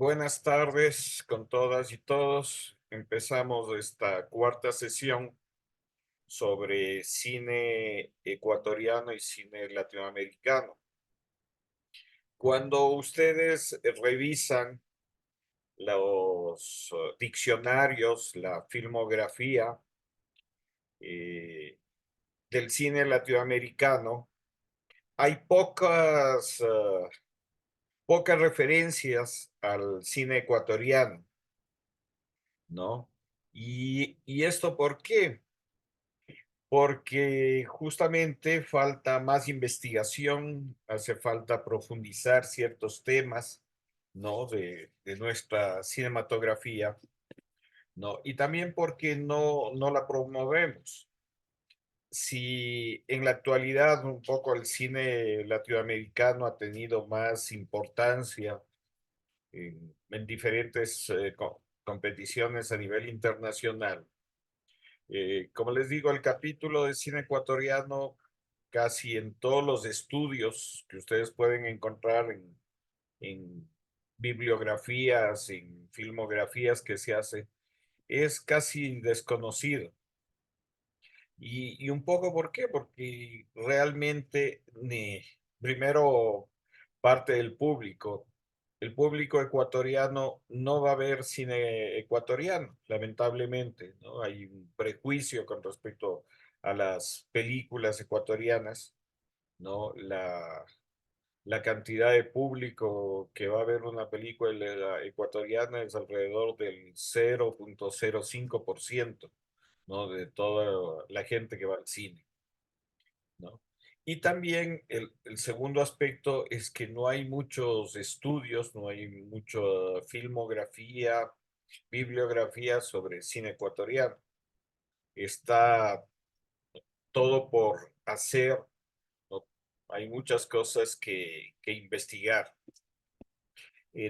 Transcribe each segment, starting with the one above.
Buenas tardes con todas y todos. Empezamos esta cuarta sesión sobre cine ecuatoriano y cine latinoamericano. Cuando ustedes revisan los diccionarios, la filmografía eh, del cine latinoamericano, hay pocas referencias al cine ecuatoriano, ¿no? ¿Y esto por qué? Porque justamente falta más investigación, hace falta profundizar ciertos temas, ¿no? De nuestra cinematografía, ¿no? Y también porque no la promovemos. Si en la actualidad un poco el cine latinoamericano ha tenido más importancia en diferentes competiciones a nivel internacional. Como les digo, el capítulo de cine ecuatoriano, casi en todos los estudios que ustedes pueden encontrar en bibliografías, en filmografías que se hace, es casi desconocido. Y un poco, ¿por qué? Porque realmente, primero, parte del público. El público ecuatoriano no va a ver cine ecuatoriano, lamentablemente, ¿no? Hay un prejuicio con respecto a las películas ecuatorianas, ¿no? La cantidad de público que va a ver una película ecuatoriana es alrededor del 0,05%, ¿no? De toda la gente que va al cine, ¿no? Y también el segundo aspecto es que no hay muchos estudios, no hay mucha filmografía, bibliografía sobre cine ecuatoriano. Está todo por hacer, ¿no? Hay muchas cosas que investigar.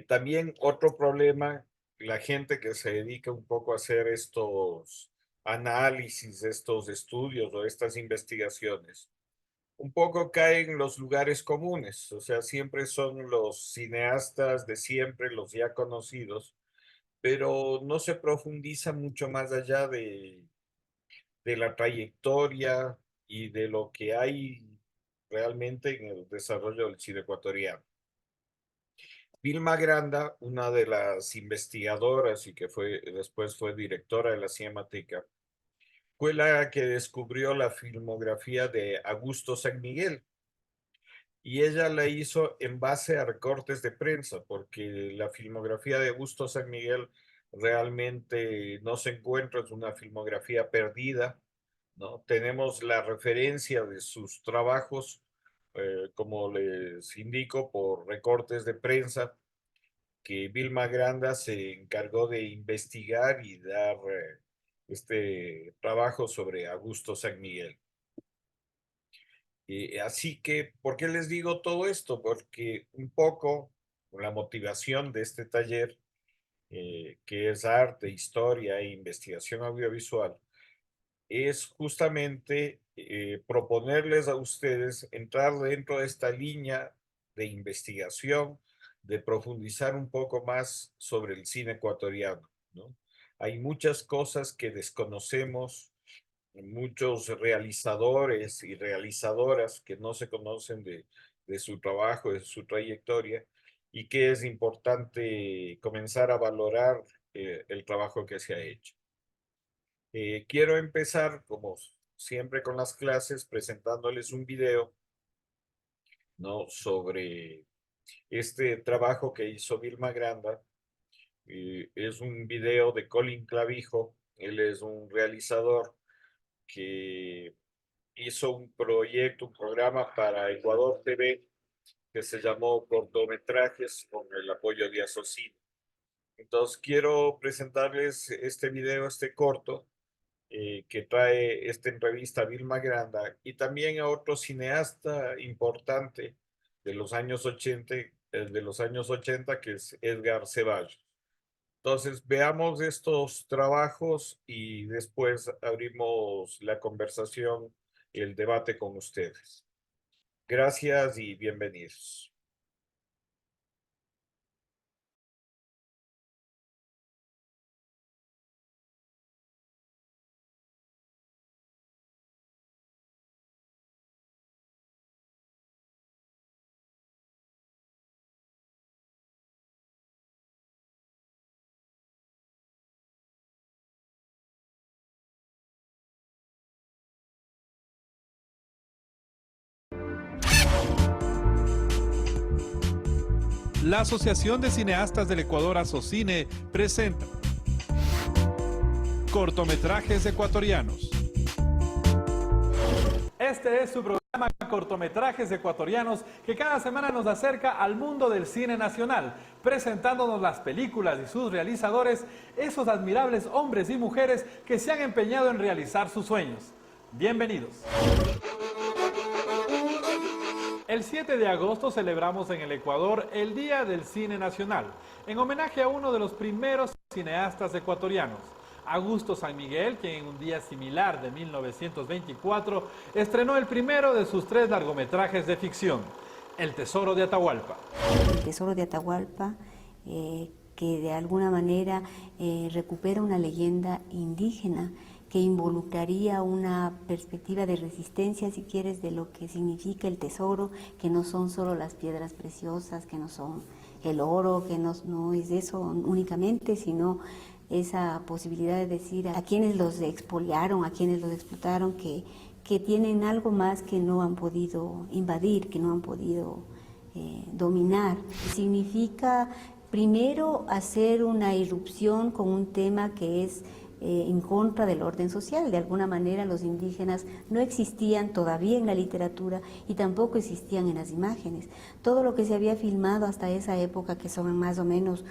También otro problema, la gente que se dedica un poco a hacer estos análisis, estos estudios o estas investigaciones, un poco caen en los lugares comunes, o sea, siempre son los cineastas de siempre, los ya conocidos, pero no se profundiza mucho más allá de la trayectoria y de lo que hay realmente en el desarrollo del cine ecuatoriano. Vilma Granda, una de las investigadoras y que después fue directora de la Cinemateca, fue la que descubrió la filmografía de Augusto San Miguel, y ella la hizo en base a recortes de prensa, porque la filmografía de Augusto San Miguel realmente no se encuentra, es una filmografía perdida, ¿no? Tenemos la referencia de sus trabajos, como les indico, por recortes de prensa que Vilma Granda se encargó de investigar y dar este trabajo sobre Augusto San Miguel. Así que, ¿por qué les digo todo esto? Porque un poco la motivación de este taller, que es arte, historia e investigación audiovisual, es justamente proponerles a ustedes entrar dentro de esta línea de investigación, de profundizar un poco más sobre el cine ecuatoriano, ¿no? Hay muchas cosas que desconocemos, muchos realizadores y realizadoras que no se conocen de su trabajo, de su trayectoria, y que es importante comenzar a valorar el trabajo que se ha hecho. Quiero empezar, como siempre con las clases, presentándoles un video, ¿no? Sobre este trabajo que hizo Vilma Granda. Es un video de Colin Clavijo. Él es un realizador que hizo un proyecto, un programa para Ecuador TV que se llamó Cortometrajes con el apoyo de Asocin. Entonces quiero presentarles este video, este corto, que trae esta entrevista a Vilma Granda y también a otro cineasta importante de los años 80, que es Edgar Ceballos. Entonces, veamos estos trabajos y después abrimos la conversación y el debate con ustedes. Gracias y bienvenidos. La Asociación de Cineastas del Ecuador, Asocine, presenta cortometrajes ecuatorianos. Este es su programa Cortometrajes Ecuatorianos, que cada semana nos acerca al mundo del cine nacional, presentándonos las películas y sus realizadores, esos admirables hombres y mujeres que se han empeñado en realizar sus sueños. Bienvenidos. El 7 de agosto celebramos en el Ecuador el Día del Cine Nacional, en homenaje a uno de los primeros cineastas ecuatorianos, Augusto San Miguel, quien en un día similar de 1924 estrenó el primero de sus 3 largometrajes de ficción, El Tesoro de Atahualpa. El Tesoro de Atahualpa, que de alguna manera recupera una leyenda indígena que involucraría una perspectiva de resistencia, si quieres, de lo que significa el tesoro, que no son solo las piedras preciosas, que no son el oro, que no es eso únicamente, sino esa posibilidad de decir a quienes los expoliaron, a quienes los explotaron, que tienen algo más que no han podido invadir, que no han podido dominar. Significa primero hacer una irrupción con un tema que es en contra del orden social. De alguna manera los indígenas no existían todavía en la literatura y tampoco existían en las imágenes. Todo lo que se había filmado hasta esa época, que son más o menos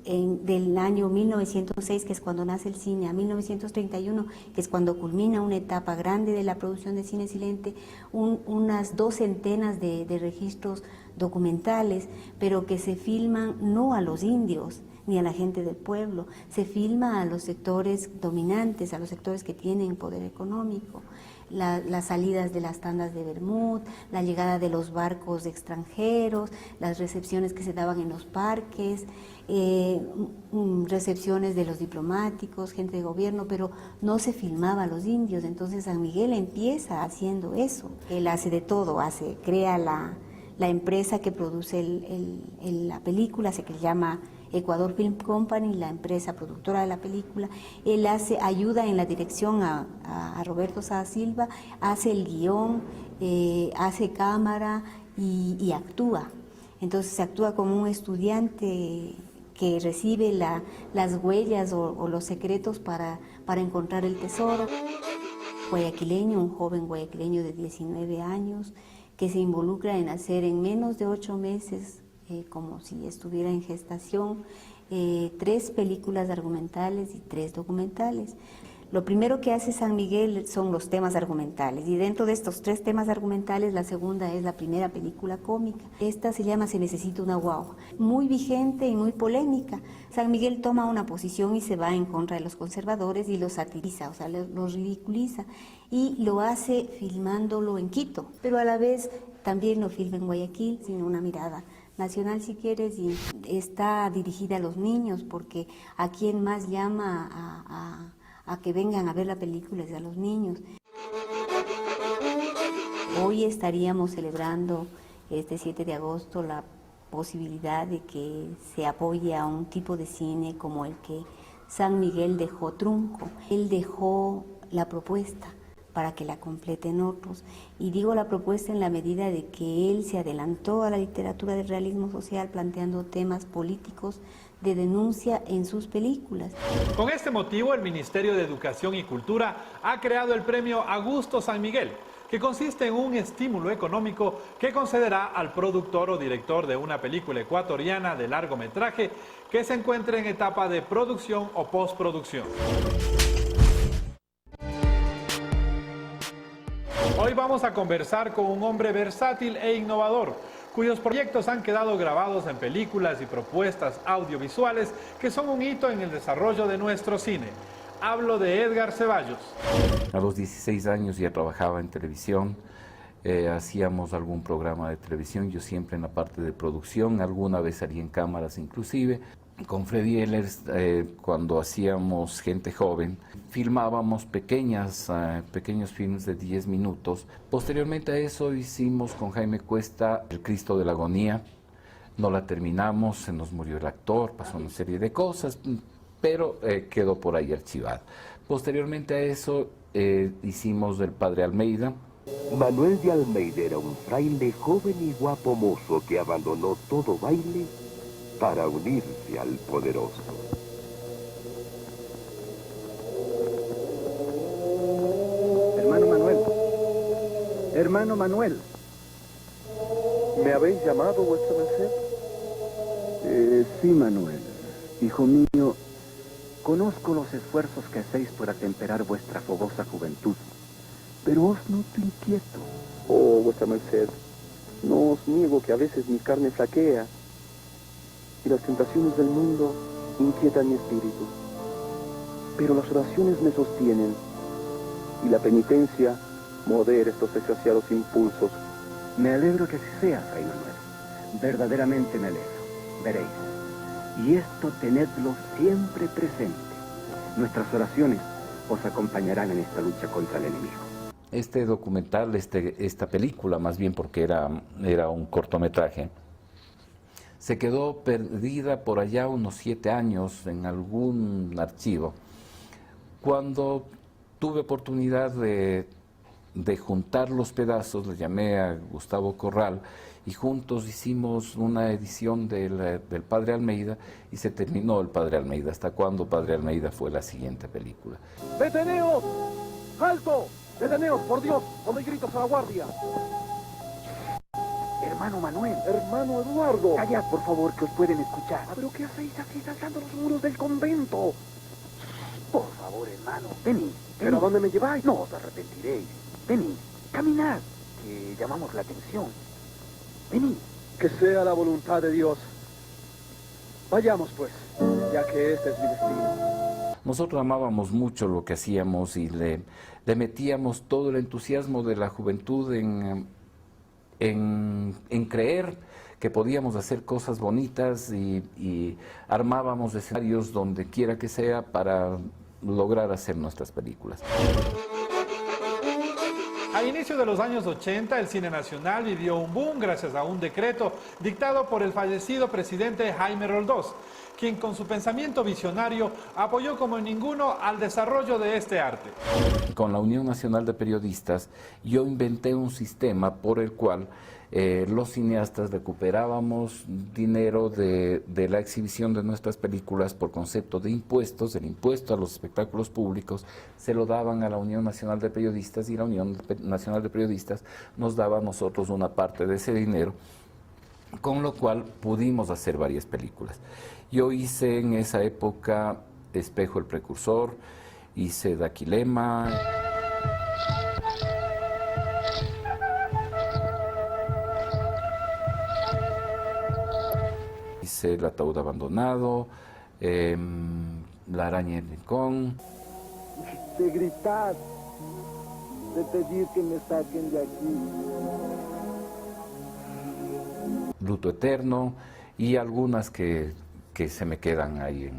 del año 1906, que es cuando nace el cine, a 1931, que es cuando culmina una etapa grande de la producción de cine silente, unas 2 centenas de registros documentales, pero que se filman no a los indios ni a la gente del pueblo, se filma a los sectores dominantes, a los sectores que tienen poder económico, las salidas de las tandas de Bermud, la llegada de los barcos extranjeros, las recepciones que se daban en los parques, recepciones de los diplomáticos, gente de gobierno, pero no se filmaba a los indios. Entonces San Miguel empieza haciendo eso. Él hace de todo, crea la empresa que produce la película, que se llama Ecuador Film Company, la empresa productora de la película. Él ayuda en la dirección a Roberto Sá Silva, hace el guión, hace cámara y actúa. Entonces actúa como un estudiante que recibe las huellas o los secretos para encontrar el tesoro. Guayaquileño, un joven guayaquileño de 19 años, que se involucra en hacer en menos de 8 meses, como si estuviera en gestación, 3 películas argumentales y 3 documentales. Lo primero que hace San Miguel son los temas argumentales, y dentro de estos 3 temas argumentales, la segunda es la primera película cómica. Esta se llama Se necesita una guagua, muy vigente y muy polémica. San Miguel toma una posición y se va en contra de los conservadores y los satiriza, o sea, los ridiculiza, y lo hace filmándolo en Quito, pero a la vez también lo filma en Guayaquil, sino una mirada nacional, si quieres, y está dirigida a los niños, porque a quien más llama a que vengan a ver la película es a los niños. Hoy estaríamos celebrando este 7 de agosto la posibilidad de que se apoye a un tipo de cine como el que San Miguel dejó trunco. Él dejó la propuesta para que la completen otros. Y digo la propuesta en la medida de que él se adelantó a la literatura del realismo social planteando temas políticos de denuncia en sus películas. Con este motivo, el Ministerio de Educación y Cultura ha creado el premio Augusto San Miguel, que consiste en un estímulo económico que concederá al productor o director de una película ecuatoriana de largometraje que se encuentre en etapa de producción o postproducción. Hoy vamos a conversar con un hombre versátil e innovador, cuyos proyectos han quedado grabados en películas y propuestas audiovisuales que son un hito en el desarrollo de nuestro cine. Hablo de Edgar Ceballos. A los 16 años ya trabajaba en televisión, hacíamos algún programa de televisión, yo siempre en la parte de producción, alguna vez salí en cámaras inclusive. Con Freddy Ehlers, cuando hacíamos Gente Joven, filmábamos pequeños filmes de 10 minutos. Posteriormente a eso hicimos con Jaime Cuesta El Cristo de la Agonía. No la terminamos, se nos murió el actor, pasó una serie de cosas, pero quedó por ahí archivado. Posteriormente a eso hicimos El Padre Almeida. Manuel de Almeida era un fraile joven y guapo mozo que abandonó todo baile para unirse al poderoso. Hermano Manuel. Hermano Manuel. ¿Me habéis llamado, vuestra merced? Sí, Manuel. Hijo mío, conozco los esfuerzos que hacéis por atemperar vuestra fogosa juventud, pero os noto inquieto. Oh, vuestra merced, no os niego que a veces mi carne flaquea y las tentaciones del mundo inquietan mi espíritu. Pero las oraciones me sostienen y la penitencia modera estos desgraciados impulsos. Me alegro que así sea, Fray Manuel. Verdaderamente me alegro. Veréis. Y esto tenedlo siempre presente. Nuestras oraciones os acompañarán en esta lucha contra el enemigo. Este documental, esta película, más bien porque era un cortometraje, se quedó perdida por allá unos 7 años en algún archivo. Cuando tuve oportunidad de juntar los pedazos, le llamé a Gustavo Corral y juntos hicimos una edición del Padre Almeida y se terminó el Padre Almeida. ¿Hasta cuándo Padre Almeida fue la siguiente película? ¡Deteneos! ¡Alto! ¡Deteneos, por Dios! ¡No doy gritos a la guardia! Hermano Manuel. ¡Hermano Eduardo! Callad, por favor, que os pueden escuchar. ¿Pero qué hacéis aquí saltando los muros del convento? Por favor, hermano. Venid. ¿Pero a dónde me lleváis? No os arrepentiréis. Venid. Caminad, que llamamos la atención. Venid. Que sea la voluntad de Dios. Vayamos, pues, ya que este es mi destino. Nosotros amábamos mucho lo que hacíamos y le metíamos todo el entusiasmo de la juventud en creer que podíamos hacer cosas bonitas y armábamos escenarios donde quiera que sea para lograr hacer nuestras películas. A inicios de los años 80, el cine nacional vivió un boom gracias a un decreto dictado por el fallecido presidente Jaime Roldós, quien con su pensamiento visionario apoyó como ninguno al desarrollo de este arte. Con la Unión Nacional de Periodistas, yo inventé un sistema por el cual los cineastas recuperábamos dinero de la exhibición de nuestras películas por concepto de impuestos. El impuesto a los espectáculos públicos se lo daban a la Unión Nacional de Periodistas y la Unión Nacional de Periodistas nos daba a nosotros una parte de ese dinero, con lo cual pudimos hacer varias películas. Yo hice en esa época Espejo el Precursor, hice Daquilema, hice El Ataúd Abandonado, La Araña del Rincón. De gritar, de pedir que me saquen de aquí. Luto Eterno y algunas que se me quedan ahí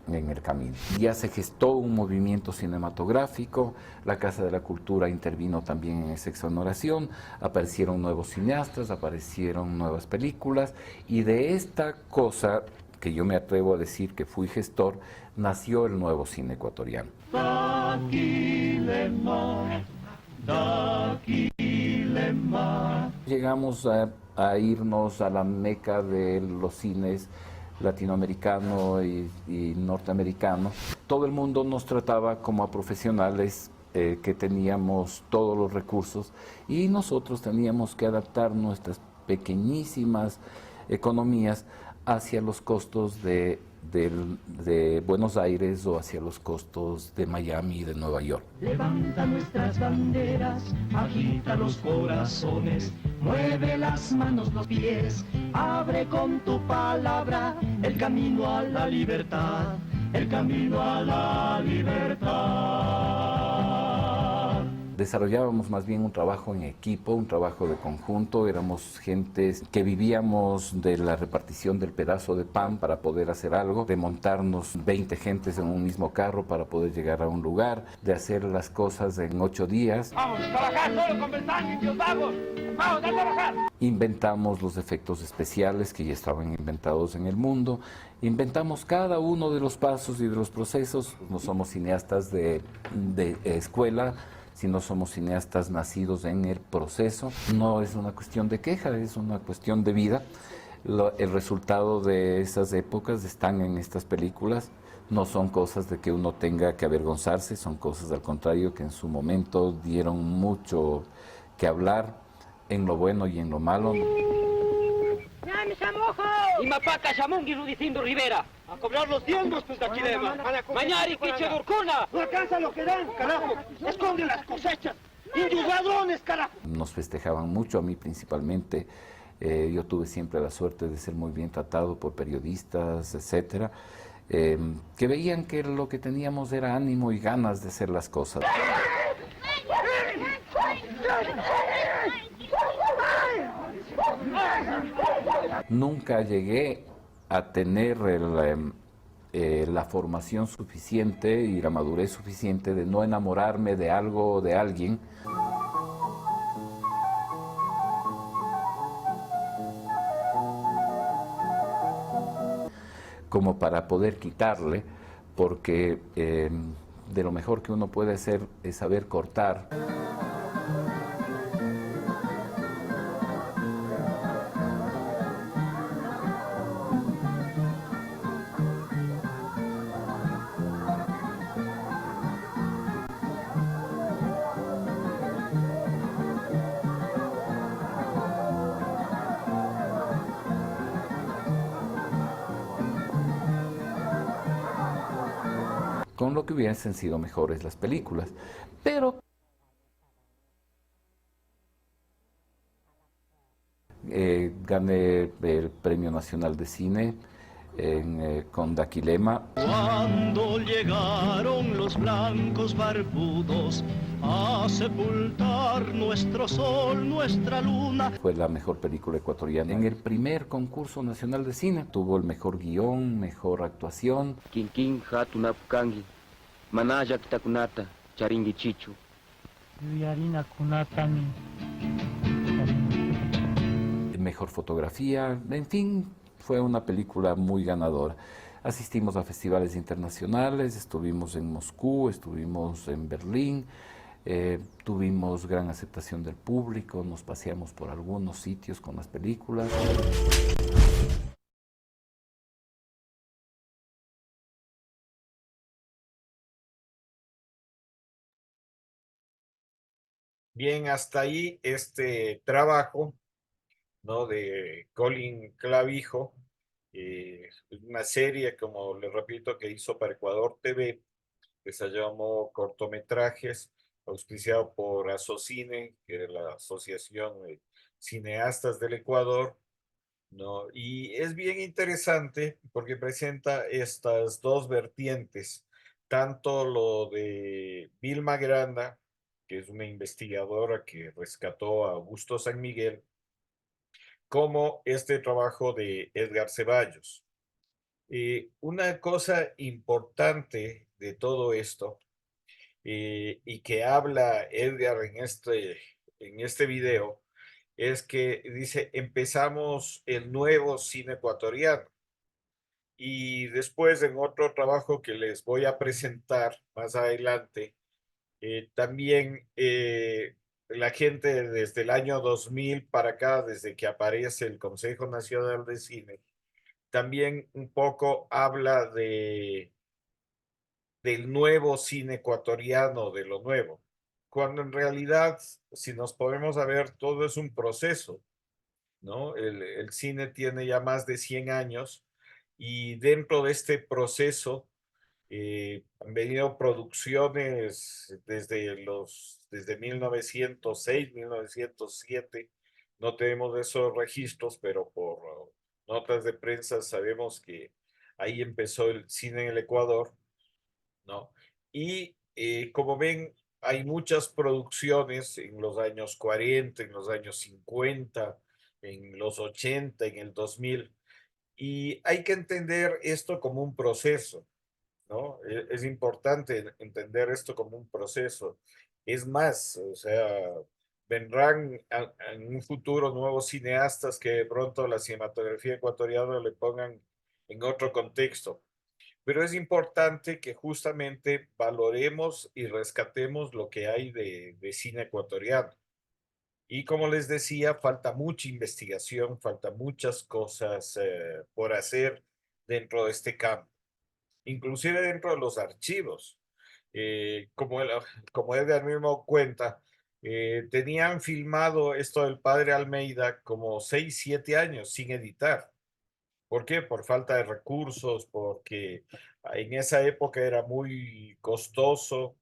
en el camino. Ya se gestó un movimiento cinematográfico, la Casa de la Cultura intervino también en esa exoneración, aparecieron nuevos cineastas, aparecieron nuevas películas y de esta cosa que yo me atrevo a decir que fui gestor, nació el nuevo cine ecuatoriano. Llegamos a irnos a la meca de los cines latinoamericano y norteamericano. Todo el mundo nos trataba como a profesionales que teníamos todos los recursos y nosotros teníamos que adaptar nuestras pequeñísimas economías hacia los costos de Buenos Aires o hacia los costos de Miami y de Nueva York. Levanta nuestras banderas, agita los corazones, mueve las manos, los pies, abre con tu palabra el camino a la libertad, el camino a la libertad. Desarrollábamos más bien un trabajo en equipo, un trabajo de conjunto, éramos gentes que vivíamos de la repartición del pedazo de pan para poder hacer algo, de montarnos 20 gentes en un mismo carro para poder llegar a un lugar, de hacer las cosas en 8 días. ¡Vamos a trabajar solo con mensajes, vamos! ¡Vamos a trabajar! Inventamos los efectos especiales que ya estaban inventados en el mundo, inventamos cada uno de los pasos y de los procesos. No somos cineastas de escuela, sino somos cineastas nacidos en el proceso. No es una cuestión de queja, es una cuestión de vida. El resultado de esas épocas están en estas películas. No son cosas de que uno tenga que avergonzarse, son cosas al contrario que en su momento dieron mucho que hablar en lo bueno y en lo malo. Y Mapaca, Shamungi, Rudicindo Rivera. A cobrar los diezmos, pues, Taquilema. Mañari, Quiche, Durcuna. No alcanza lo que dan, carajo. Esconden las cosechas. Indios ladrones, carajo. Nos festejaban mucho, a mí principalmente. Yo tuve siempre la suerte de ser muy bien tratado por periodistas, etcétera, que veían que lo que teníamos era ánimo y ganas de hacer las cosas. Nunca llegué a tener la formación suficiente y la madurez suficiente de no enamorarme de algo o de alguien. Como para poder quitarle, porque de lo mejor que uno puede hacer es saber cortar. Con lo que hubiesen sido mejores las películas. Pero gané el Premio Nacional de Cine con Daquilema. Cuando llegaron los blancos barbudos a sepultar nuestro sol, nuestra luna. Fue la mejor película ecuatoriana. En el primer concurso nacional de cine tuvo el mejor guión, mejor actuación. Kinkin hatunapukangi, manaya kitakunata, charingi chichu. Yuyarina kunatami. Mejor fotografía, en fin, fue una película muy ganadora. Asistimos a festivales internacionales, estuvimos en Moscú, estuvimos en Berlín, tuvimos gran aceptación del público, nos paseamos por algunos sitios con las películas. Bien, hasta ahí este trabajo, ¿no? De Colin Clavijo, una serie, como les repito, que hizo para Ecuador TV, que se llamó Cortometrajes, auspiciado por Asocine, que es la Asociación de Cineastas del Ecuador, ¿no? Y es bien interesante porque presenta estas dos vertientes, tanto lo de Vilma Granda, que es una investigadora que rescató a Augusto San Miguel, como este trabajo de Edgar Ceballos. Una cosa importante de todo esto, y que habla Edgar en este video, es que dice, empezamos el nuevo cine ecuatoriano. Y después en otro trabajo que les voy a presentar más adelante, también la gente desde el año 2000 para acá, desde que aparece el Consejo Nacional de Cine, también un poco habla del nuevo cine ecuatoriano, de lo nuevo, cuando en realidad, si nos ponemos a ver, todo es un proceso, ¿no? El cine tiene ya más de 100 años y dentro de este proceso han venido producciones desde 1906, 1907. No tenemos esos registros, pero por notas de prensa sabemos que ahí empezó el cine en el Ecuador, ¿no? Y como ven, hay muchas producciones en los años 40, en los años 50, en los 80, en el 2000, y hay que entender esto como un proceso, ¿no? Es importante entender esto como un proceso. Es más, o sea, vendrán en un futuro nuevos cineastas que de pronto la cinematografía ecuatoriana le pongan en otro contexto. Pero es importante que justamente valoremos y rescatemos lo que hay de cine ecuatoriano. Y como les decía, falta mucha investigación, falta muchas cosas por hacer dentro de este campo, inclusive dentro de los archivos. Como Edgar mismo cuenta, tenían filmado esto del padre Almeida como 6, 7 años sin editar. ¿Por qué? Por falta de recursos, porque en esa época era muy costoso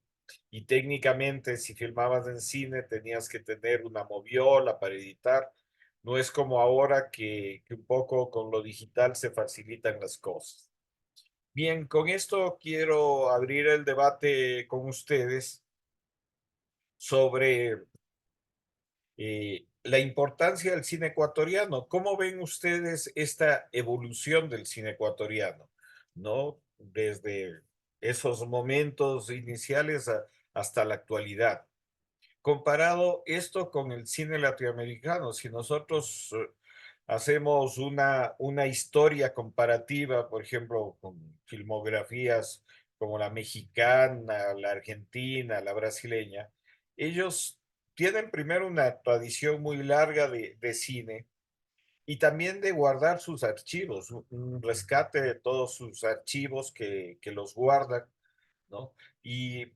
y técnicamente si filmabas en cine tenías que tener una moviola para editar. No es como ahora que un poco con lo digital se facilitan las cosas. Bien, con esto quiero abrir el debate con ustedes sobre la importancia del cine ecuatoriano. ¿Cómo ven ustedes esta evolución del cine ecuatoriano? ¿No? Desde esos momentos iniciales hasta la actualidad. Comparado esto con el cine latinoamericano, si nosotros hacemos una historia comparativa, por ejemplo, con filmografías como la mexicana, la argentina, la brasileña, ellos tienen primero una tradición muy larga de cine y también de guardar sus archivos, un rescate de todos sus archivos que los guardan, ¿no? Y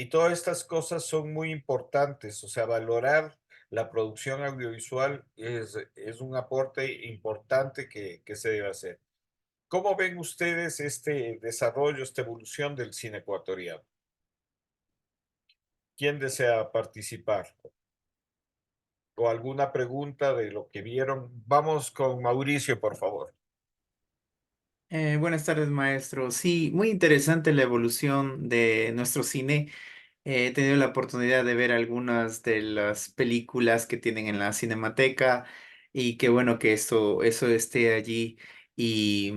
todas estas cosas son muy importantes, o sea, valorar la producción audiovisual es un aporte importante que se debe hacer. ¿Cómo ven ustedes este desarrollo, esta evolución del cine ecuatoriano? ¿Quién desea participar? ¿O alguna pregunta de lo que vieron? Vamos con Mauricio, por favor. Buenas tardes, maestro. Sí, muy interesante la evolución de nuestro cine. He tenido la oportunidad de ver algunas de las películas que tienen en la Cinemateca y qué bueno que eso esté allí. Y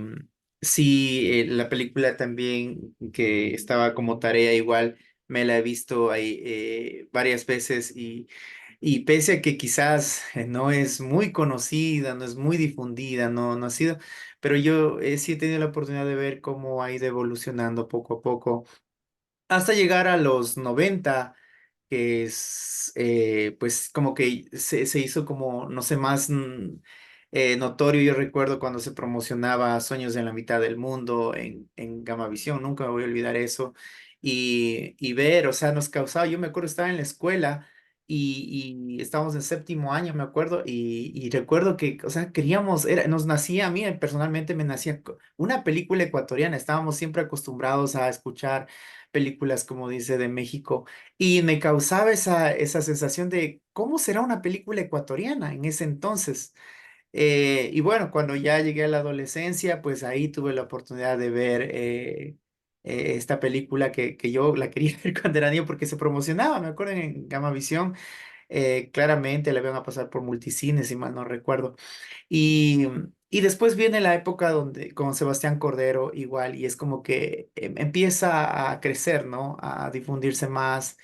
sí, la película también que estaba como tarea igual, me la he visto ahí varias veces y pese a que quizás no es muy conocida, no es muy difundida, no ha sido, pero yo sí he tenido la oportunidad de ver cómo ha ido evolucionando poco a poco hasta llegar a los 90 que es, pues como que se hizo como, no sé, más notorio. Yo recuerdo cuando se promocionaba Sueños en la mitad del mundo en Gamavisión, nunca voy a olvidar eso. Y ver, o sea, nos causaba, yo me acuerdo, estaba en la escuela y estábamos en séptimo año, me acuerdo, y recuerdo que, o sea, queríamos, nos nacía, a mí personalmente me nacía una película ecuatoriana, estábamos siempre acostumbrados a escuchar películas, como dice, de México y me causaba esa sensación de cómo será una película ecuatoriana en ese entonces. Y bueno, cuando ya llegué a la adolescencia, pues ahí tuve la oportunidad de ver esta película que yo la quería ver cuando era niño porque se promocionaba, me acuerdo en Gamavisión, claramente la iban a pasar por multicines, si mal no recuerdo. Y, y después viene la época donde con Sebastián Cordero igual, y es como que empieza a crecer, ¿no? A difundirse más,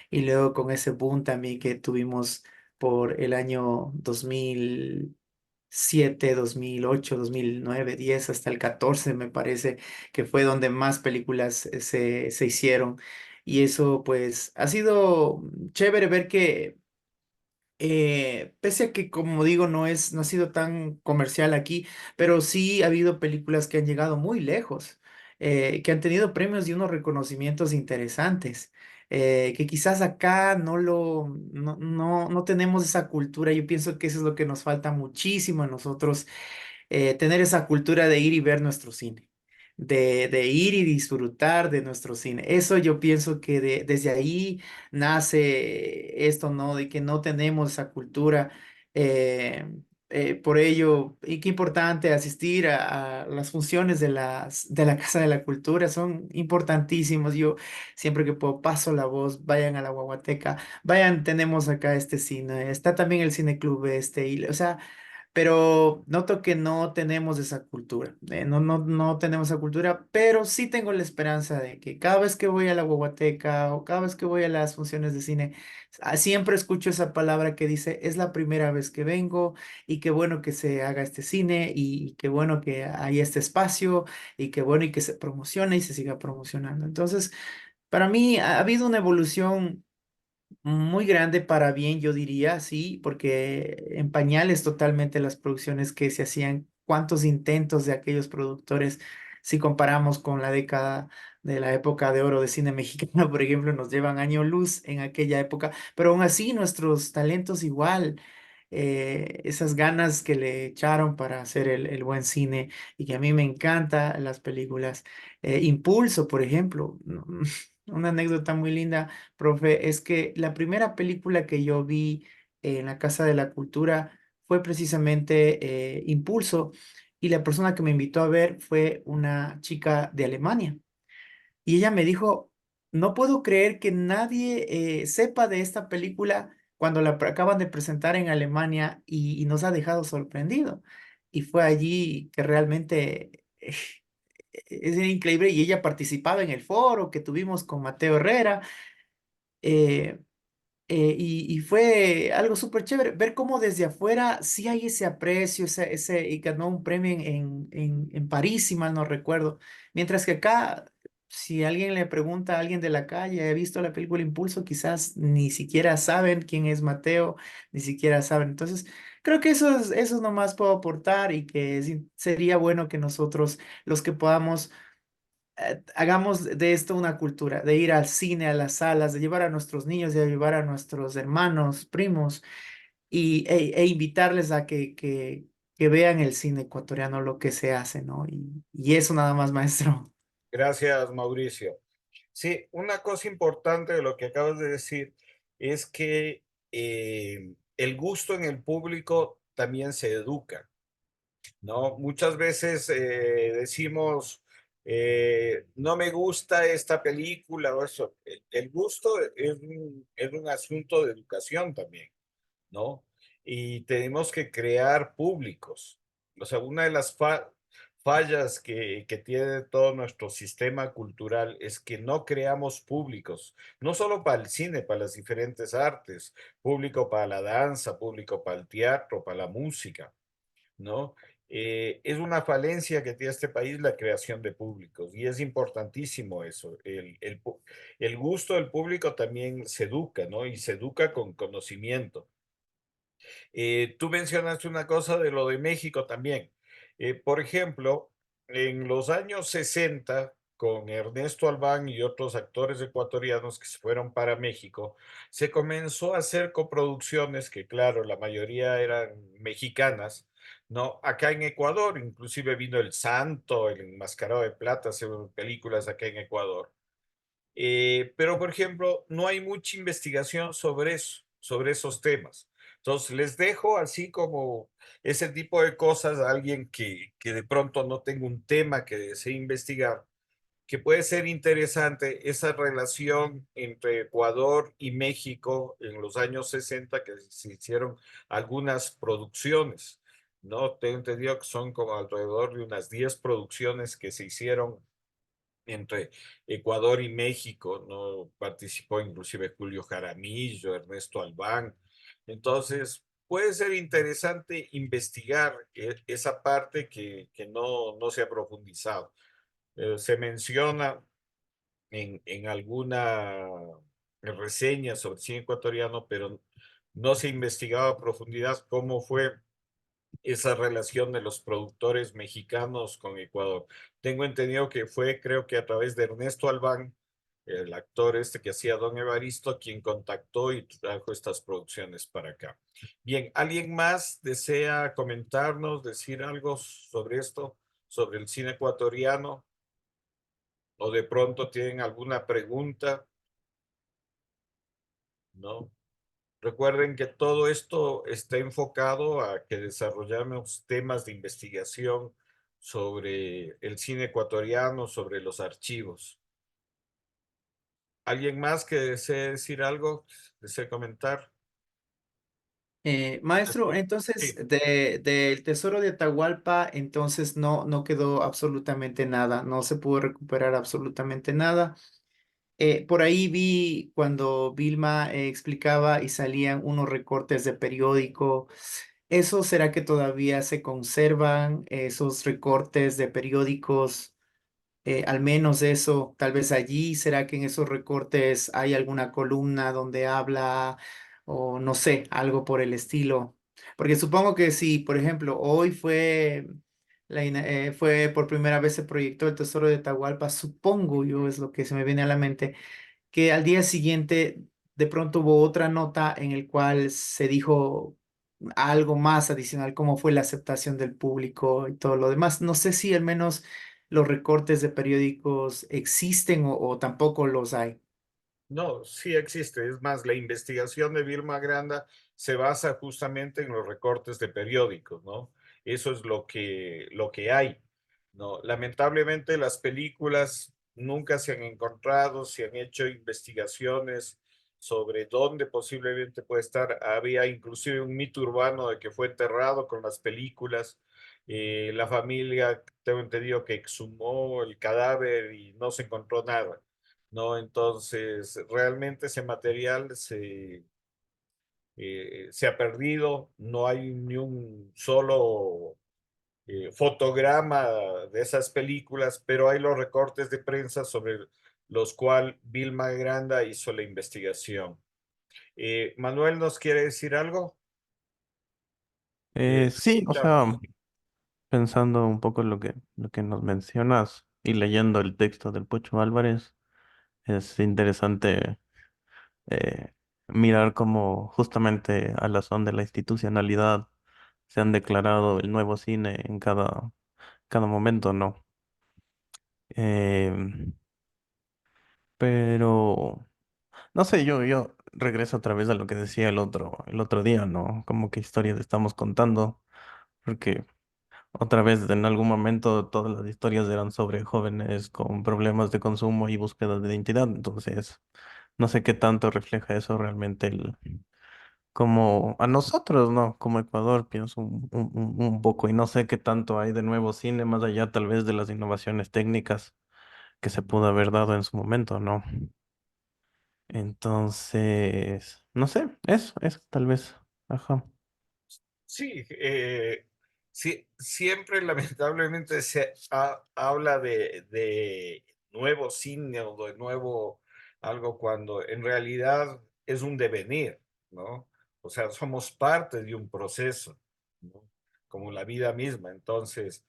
y luego con ese boom también que tuvimos por el año 2007, 2008, 2009, 10 hasta el 14 me parece, que fue donde más películas se hicieron. Y eso pues ha sido chévere ver que pese a que, como digo, no ha sido tan comercial aquí, pero sí ha habido películas que han llegado muy lejos, que han tenido premios y unos reconocimientos interesantes, que quizás acá no tenemos esa cultura. Yo pienso que eso es lo que nos falta muchísimo a nosotros, tener esa cultura de ir y ver nuestro cine, de ir y disfrutar de nuestro cine. Eso yo pienso que desde ahí nace esto, ¿no? De que no tenemos esa cultura. eh, por ello, y qué importante asistir a las funciones de la Casa de la Cultura, son importantísimos. Yo siempre que puedo paso la voz, vayan a la Guaguateca, vayan, tenemos acá este cine, está también el Cine Club este, y, o sea, pero noto que no tenemos esa cultura, no tenemos esa cultura, pero sí tengo la esperanza de que cada vez que voy a la Huehuateca o cada vez que voy a las funciones de cine, siempre escucho esa palabra que dice, es la primera vez que vengo y qué bueno que se haga este cine y qué bueno que hay este espacio y qué bueno y que se promocione y se siga promocionando. Entonces, para mí ha habido una evolución muy grande para bien, yo diría, sí, porque en pañales totalmente las producciones que se hacían, cuántos intentos de aquellos productores, si comparamos con la década de la época de oro de cine mexicano, por ejemplo, nos llevan año luz en aquella época, pero aún así nuestros talentos igual, esas ganas que le echaron para hacer el buen cine y que a mí me encantan las películas. Impulso, por ejemplo, una anécdota muy linda, profe, es que la primera película que yo vi en la Casa de la Cultura fue precisamente Impulso, y la persona que me invitó a ver fue una chica de Alemania. Y ella me dijo, no puedo creer que nadie sepa de esta película cuando acaban de presentar en Alemania, y nos ha dejado sorprendido. Y fue allí que realmente es increíble, y ella participaba en el foro que tuvimos con Mateo Herrera. eh, y fue algo súper chévere ver cómo desde afuera sí hay ese aprecio, y ganó un premio en París, si mal no recuerdo. Mientras que acá, si alguien le pregunta a alguien de la calle, ¿he visto la película Impulso? Quizás ni siquiera saben quién es Mateo, ni siquiera saben. Entonces, creo que eso nomás puedo aportar, y que sería bueno que nosotros, los que podamos, hagamos de esto una cultura, de ir al cine, a las salas, de llevar a nuestros niños, de llevar a nuestros hermanos, primos, e invitarles a que vean el cine ecuatoriano, lo que se hace, ¿no? Y eso nada más, maestro. Gracias, Mauricio. Sí, una cosa importante de lo que acabas de decir es que el gusto en el público también se educa, ¿no? Muchas veces decimos, no me gusta esta película o eso. El gusto es un asunto de educación también, ¿no? Y tenemos que crear públicos. O sea, una de las fallas que tiene todo nuestro sistema cultural es que no creamos públicos, no solo para el cine, para las diferentes artes, público para la danza, público para el teatro, para la música, ¿no? Es una falencia que tiene este país la creación de públicos, y es importantísimo eso. El gusto del público también se educa, ¿no? Y se educa con conocimiento. Tú mencionaste una cosa de lo de México también. Por ejemplo, en los años 60, con Ernesto Albán y otros actores ecuatorianos que se fueron para México, se comenzó a hacer coproducciones que, claro, la mayoría eran mexicanas, ¿no? Acá en Ecuador, inclusive vino El Santo, El Enmascarado de Plata, se películas acá en Ecuador. Pero, por ejemplo, no hay mucha investigación sobre eso, sobre esos temas. Entonces, les dejo así como ese tipo de cosas a alguien que de pronto no tenga un tema que desee investigar, que puede ser interesante esa relación entre Ecuador y México en los años 60, que se hicieron algunas producciones, ¿no? Tengo entendido que son como alrededor de unas 10 producciones que se hicieron entre Ecuador y México, ¿no? Participó inclusive Julio Jaramillo, Ernesto Albán. Entonces, puede ser interesante investigar esa parte que no se ha profundizado. Se menciona en alguna reseña sobre cine ecuatoriano, pero no se ha investigado a profundidad cómo fue esa relación de los productores mexicanos con Ecuador. Tengo entendido que fue, creo que a través de Ernesto Albán, el actor este que hacía Don Evaristo, quien contactó y trajo estas producciones para acá. Bien, ¿alguien más desea comentarnos, decir algo sobre esto, sobre el cine ecuatoriano? ¿O de pronto tienen alguna pregunta? ¿No? Recuerden que todo esto está enfocado a que desarrollamos temas de investigación sobre el cine ecuatoriano, sobre los archivos. ¿Alguien más que desee decir algo? ¿Desee comentar? Maestro, entonces Sí. del Tesoro de Atahualpa, entonces no quedó absolutamente nada, no se pudo recuperar absolutamente nada. Por ahí vi cuando Vilma explicaba y salían unos recortes de periódico. ¿Eso será que todavía se conservan esos recortes de periódicos Al menos eso, tal vez allí, ¿será que en esos recortes hay alguna columna donde habla o no sé, algo por el estilo? Porque supongo que si, por ejemplo, hoy fue por primera vez se proyectó El Tesoro de Atahualpa, supongo yo, es lo que se me viene a la mente, que al día siguiente de pronto hubo otra nota en el cual se dijo algo más adicional, cómo fue la aceptación del público y todo lo demás. No sé si al menos los recortes de periódicos existen o tampoco los hay. No, sí existe. Es más, la investigación de Vilma Granda se basa justamente en los recortes de periódicos, ¿no? Eso es lo que hay, ¿no? Lamentablemente las películas nunca se han encontrado, se han hecho investigaciones sobre dónde posiblemente puede estar. Había inclusive un mito urbano de que fue enterrado con las películas. La familia, tengo entendido que exhumó el cadáver y no se encontró nada. ¿No? Entonces, realmente ese material se ha perdido, no hay ni un solo fotograma de esas películas, pero hay los recortes de prensa sobre los cuales Vilma Granda hizo la investigación. Manuel, ¿nos quiere decir algo? Te Sí, o escuchamos. sea, pensando un poco en lo que nos mencionas y leyendo el texto del Pocho Álvarez, es interesante eh, mirar cómo justamente a la son de la institucionalidad se han declarado el nuevo cine en cada momento, ¿no? Em, pero, no sé, yo regreso otra vez a lo que decía el otro día, ¿no? Como qué historias estamos contando, porque otra vez en algún momento todas las historias eran sobre jóvenes con problemas de consumo y búsqueda de identidad, entonces no sé qué tanto refleja eso realmente como a nosotros, ¿no? Como Ecuador, pienso un poco, y no sé qué tanto hay de nuevo cine, más allá tal vez de las innovaciones técnicas que se pudo haber dado en su momento, ¿no? Entonces, no sé, eso tal vez. Ajá. Sí, sí, siempre lamentablemente habla de nuevo cine o de nuevo algo cuando en realidad es un devenir, ¿no? O sea, somos parte de un proceso, ¿no? Como la vida misma. Entonces,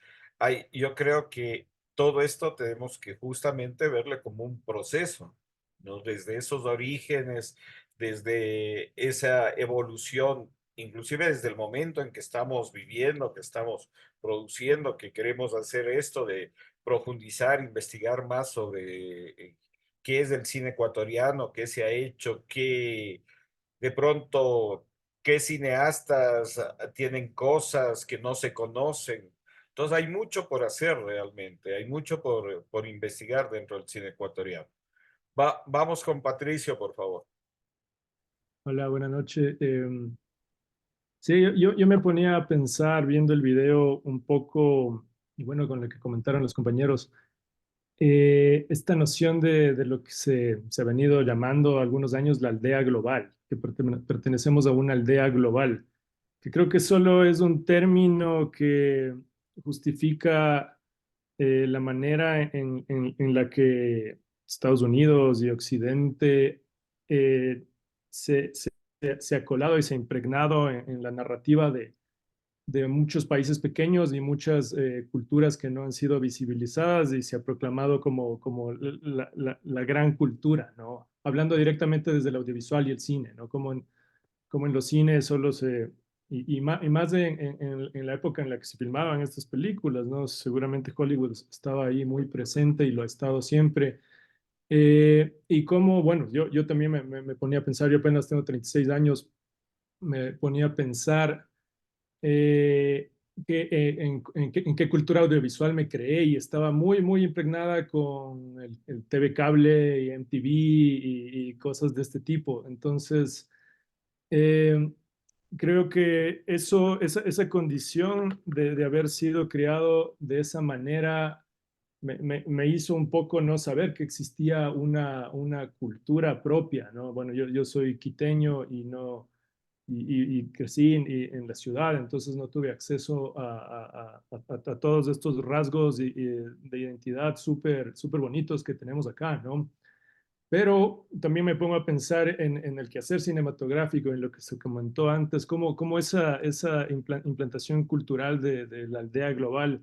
yo creo que todo esto tenemos que justamente verle como un proceso, ¿no? Desde esos orígenes, desde esa evolución inclusive desde el momento en que estamos viviendo, que estamos produciendo, que queremos hacer esto de profundizar, investigar más sobre qué es el cine ecuatoriano, qué se ha hecho, qué de pronto, qué cineastas tienen cosas que no se conocen. Entonces hay mucho por hacer realmente, hay mucho por investigar dentro del cine ecuatoriano. Vamos con Patricio, por favor. Hola, buenas noches. Sí, yo me ponía a pensar viendo el video un poco, y bueno, con lo que comentaron los compañeros, esta noción de lo que se ha venido llamando algunos años la aldea global, que pertenecemos a una aldea global, que creo que solo es un término que justifica la manera en la que Estados Unidos y Occidente eh, se ha colado y se ha impregnado en la narrativa de muchos países pequeños y muchas culturas que no han sido visibilizadas y se ha proclamado como la gran cultura, ¿no? Hablando directamente desde el audiovisual y el cine, ¿no? Como en los cines solo se... y más en la época en la que se filmaban estas películas, ¿no? Seguramente Hollywood estaba ahí muy presente y lo ha estado siempre. Y como, bueno, yo también me ponía a pensar, yo apenas tengo 36 años, me ponía a pensar eh, en qué cultura audiovisual me creé y estaba muy impregnada con el TV cable y MTV y cosas de este tipo. Entonces, eh, creo que esa condición de haber sido criado de esa manera me hizo un poco no saber que existía una cultura propia, ¿no? Bueno, yo soy quiteño y no y crecí en la ciudad, entonces no tuve acceso a todos estos rasgos de identidad súper bonitos que tenemos acá, ¿no? Pero también me pongo a pensar en el quehacer cinematográfico, en lo que se comentó antes, cómo esa implantación cultural de la aldea global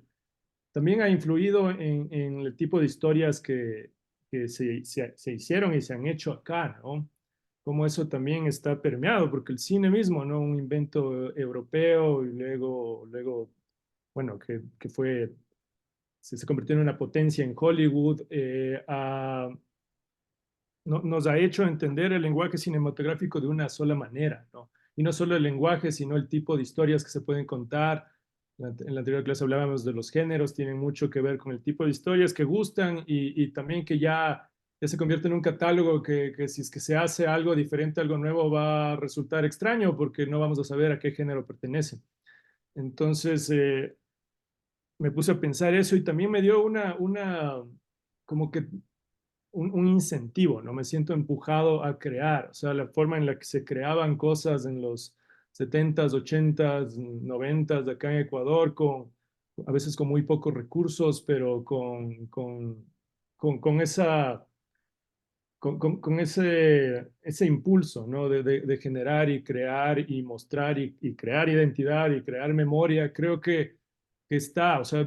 también ha influido en el tipo de historias que se hicieron y se han hecho acá, ¿no? Cómo eso también está permeado, porque el cine mismo, ¿no? Un invento europeo y luego bueno, que se convirtió en una potencia en Hollywood, nos ha hecho entender el lenguaje cinematográfico de una sola manera, ¿no? Y no solo el lenguaje, sino el tipo de historias que se pueden contar. En la anterior clase hablábamos de los géneros, tienen mucho que ver con el tipo de historias que gustan y también que ya se convierte en un catálogo que si es que se hace algo diferente, algo nuevo, va a resultar extraño porque no vamos a saber a qué género pertenece. Entonces, me puse a pensar eso y también me dio como que un incentivo, ¿no? Me siento empujado a crear, o sea, la forma en la que se creaban cosas en los 70s, 80s, 90s acá en Ecuador, a veces con muy pocos recursos, pero con esa con ese impulso, ¿no? De generar y crear y mostrar y crear identidad y crear memoria, creo que está, o sea,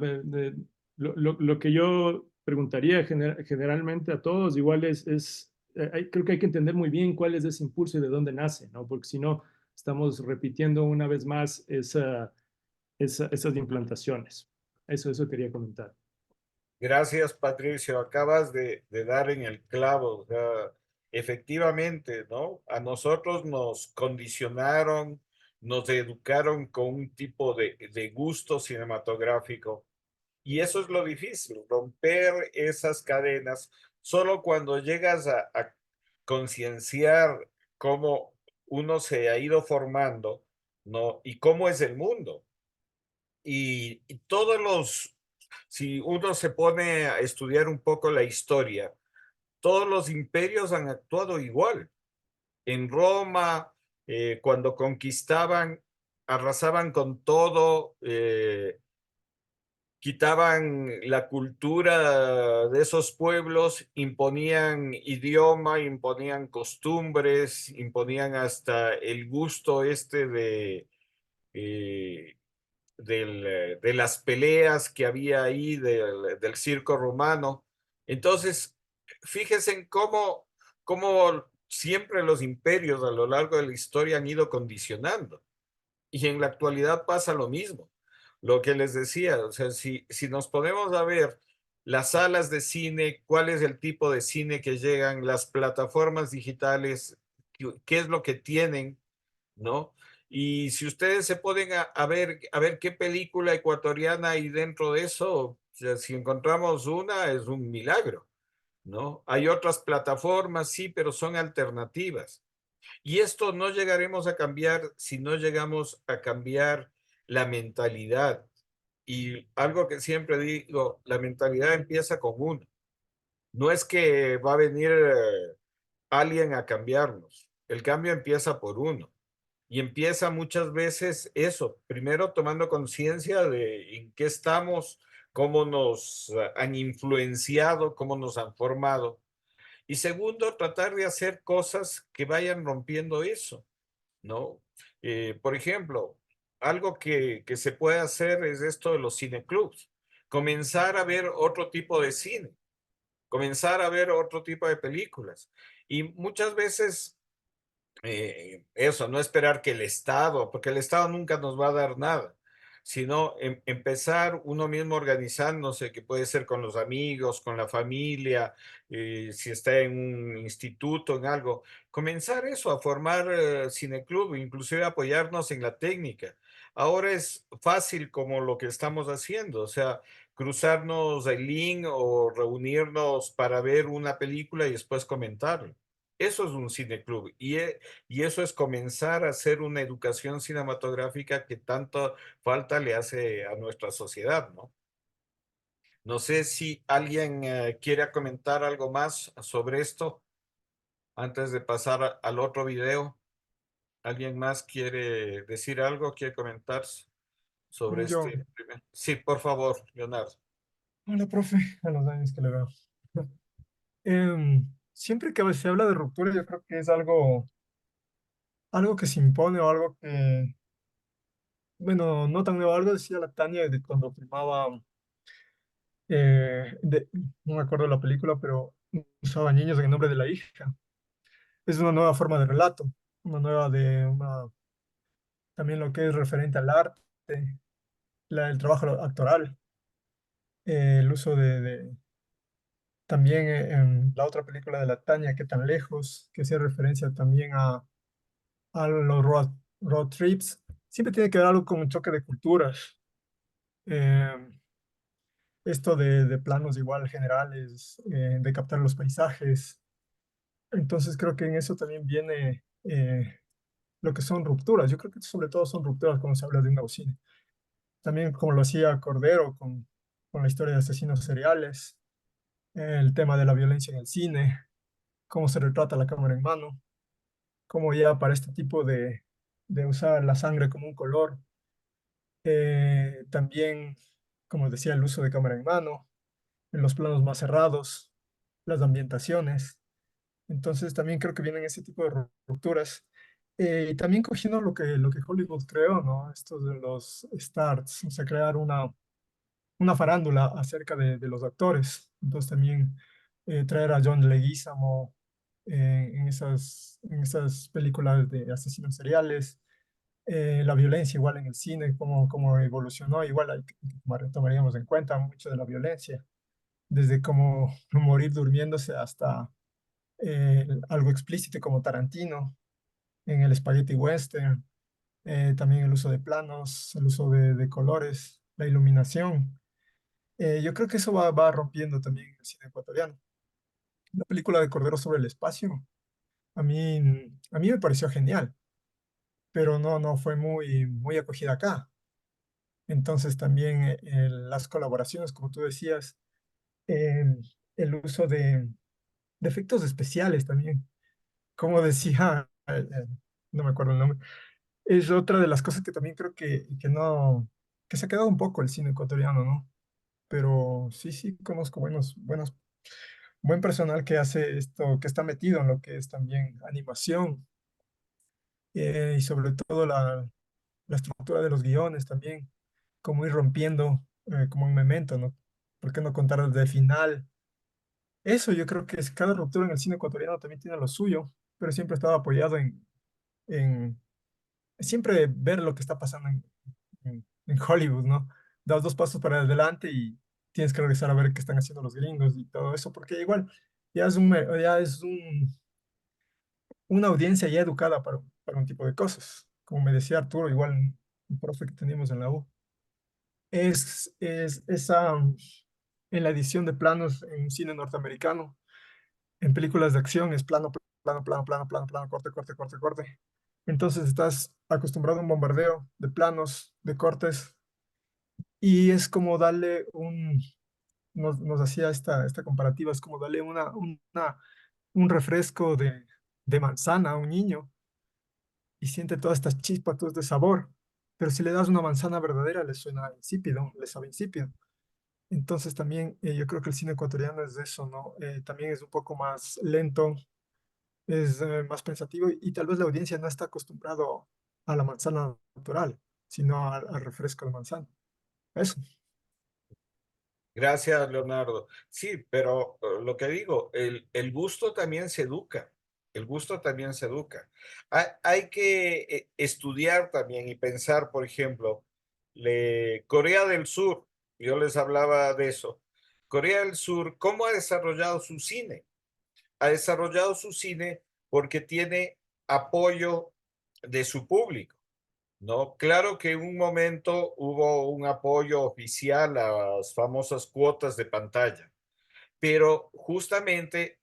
lo que yo preguntaría generalmente a todos, igual creo que hay que entender muy bien cuál es ese impulso y de dónde nace, ¿no? Porque si no, estamos repitiendo una vez más esas implantaciones. Eso quería comentar. Gracias, Patricio. Acabas de dar en el clavo. O sea, efectivamente, ¿no? A nosotros nos condicionaron, nos educaron con un tipo de gusto cinematográfico. Y eso es lo difícil, romper esas cadenas. Solo cuando llegas a concienciar cómo uno se ha ido formando, ¿no? Y cómo es el mundo. Y todos si uno se pone a estudiar un poco la historia, todos los imperios han actuado igual. En Roma, cuando conquistaban, arrasaban con todo, quitaban la cultura de esos pueblos, imponían idioma, imponían costumbres, imponían hasta el gusto este eh, de las peleas que había ahí del circo romano. Entonces, fíjense en cómo siempre los imperios a lo largo de la historia han ido condicionando. Y en la actualidad pasa lo mismo. Lo que les decía, o sea, si nos ponemos a ver las salas de cine, cuál es el tipo de cine que llegan, las plataformas digitales, qué es lo que tienen, ¿no? Y si ustedes se ponen a ver qué película ecuatoriana hay dentro de eso, o sea, si encontramos una, es un milagro, ¿no? Hay otras plataformas, sí, pero son alternativas. Y esto no llegaremos a cambiar si no llegamos a cambiar la mentalidad. Y algo que siempre digo, la mentalidad empieza con uno. No es que va a venir alguien a cambiarnos. El cambio empieza por uno. Y empieza muchas veces eso, primero tomando conciencia de en qué estamos, cómo nos han influenciado, cómo nos han formado. Y segundo, tratar de hacer cosas que vayan rompiendo eso, ¿no? Por ejemplo, algo que se puede hacer es esto de los cineclubs. Comenzar a ver otro tipo de cine, comenzar a ver otro tipo de películas. Y muchas veces eso, no esperar que el Estado, porque el Estado nunca nos va a dar nada, sino empezar uno mismo organizándose, que puede ser con los amigos, con la familia, si está en un instituto, en algo, comenzar eso, a formar cineclub, inclusive apoyarnos en la técnica. Ahora es fácil como lo que estamos haciendo, o sea, cruzarnos el link o reunirnos para ver una película y después comentarlo. Eso es un cineclub y eso es comenzar a hacer una educación cinematográfica que tanto falta le hace a nuestra sociedad, ¿no? No sé si alguien quiere comentar algo más sobre esto antes de pasar al otro video. ¿Alguien más quiere decir algo? ¿Quiere comentar sobre Yo, este primer? Sí, por favor, Leonardo. Hola, profe, a los años que le veo. Siempre que se habla de ruptura, yo creo que es algo que se impone o algo que, bueno, no tan nuevo, algo decía la Tania de cuando filmaba, no me acuerdo de la película, pero usaba niños en el nombre de la hija. Es una nueva forma de relato, una nueva también lo que es referente al arte, el trabajo actoral, el uso también en la otra película de la Tania, ¿Qué tan lejos? Que hacía referencia también a los road trips. Siempre tiene que ver algo con un choque de culturas. Eh, Esto de planos igual generales, de captar los paisajes. Entonces creo que en eso también viene lo que son rupturas. Yo creo que sobre todo son rupturas cuando se habla de un nuevo cine. También como lo hacía Cordero con la historia de asesinos seriales, el tema de la violencia en el cine, cómo se retrata la cámara en mano, cómo ya para este tipo de usar la sangre como un color. También, como decía, el uso de cámara en mano, en los planos más cerrados, las ambientaciones. Entonces también creo que vienen ese tipo de rupturas. Y también cogiendo lo que Hollywood creó, ¿no? Estos de los starts, o sea, crear una farándula acerca de los actores. Entonces también traer a John Leguizamo en esas películas de asesinos seriales, la violencia igual en el cine, cómo evolucionó, igual tomaríamos en cuenta mucho de la violencia, desde cómo morir durmiéndose hasta algo explícito como Tarantino en el Spaghetti Western, también el uso de planos, el uso de colores, la iluminación. Yo creo que eso va rompiendo también el cine ecuatoriano. La película de Cordero sobre el espacio, a mí me pareció genial, pero no fue muy acogida acá. Entonces también las colaboraciones, como tú decías, eh, el uso de efectos especiales también, como decía, no me acuerdo el nombre, es otra de las cosas que también creo que no, que se ha quedado un poco el cine ecuatoriano, ¿no? Pero sí conozco buen personal que hace esto, que está metido en lo que es también animación, y sobre todo la estructura de los guiones también, cómo ir rompiendo, como un Memento, ¿no? ¿Por qué no contar desde el final? Eso yo creo que es cada ruptura en el cine ecuatoriano también tiene lo suyo, pero siempre he estado apoyado en siempre ver lo que está pasando en Hollywood, ¿no? Das dos pasos para adelante y tienes que regresar a ver qué están haciendo los gringos y todo eso, porque igual ya es una audiencia ya educada para un tipo de cosas. Como me decía Arturo, igual un profe que teníamos en la U. Es esa, en la edición de planos en cine norteamericano, en películas de acción, es plano, plano, plano, plano, plano, plano, corte, corte, corte, corte. Entonces estás acostumbrado a un bombardeo de planos, de cortes, y es como darle nos hacía esta comparativa, es como darle un refresco de manzana a un niño y siente todas estas chispas, todo este sabor. Pero si le das una manzana verdadera, le suena insípido, le sabe insípido. Entonces también yo creo que el cine ecuatoriano es de eso, ¿no? También es un poco más lento, es más pensativo y tal vez la audiencia no está acostumbrado a la manzana natural, sino al refresco de manzana. Eso. Gracias, Leonardo. Sí, pero lo que digo, el gusto también se educa. El gusto también se educa. Hay que estudiar también y pensar, por ejemplo, Corea del Sur, yo les hablaba de eso. Corea del Sur, ¿cómo ha desarrollado su cine? Ha desarrollado su cine porque tiene apoyo de su público, ¿no? Claro que en un momento hubo un apoyo oficial a las famosas cuotas de pantalla, pero justamente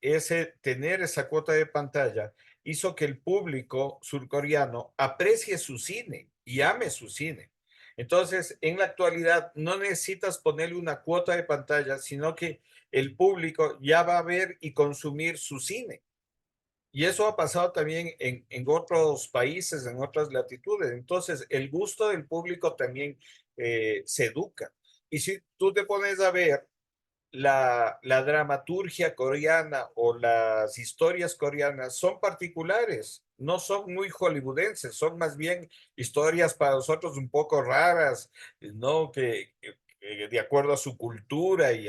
tener esa cuota de pantalla hizo que el público surcoreano aprecie su cine y ame su cine. Entonces, en la actualidad no necesitas ponerle una cuota de pantalla, sino que el público ya va a ver y consumir su cine. Y eso ha pasado también en otros países, en otras latitudes. Entonces, el gusto del público también se educa. Y si tú te pones a ver, la dramaturgia coreana o las historias coreanas son particulares, no son muy hollywoodenses, son más bien historias para nosotros un poco raras, ¿no? Que de acuerdo a su cultura y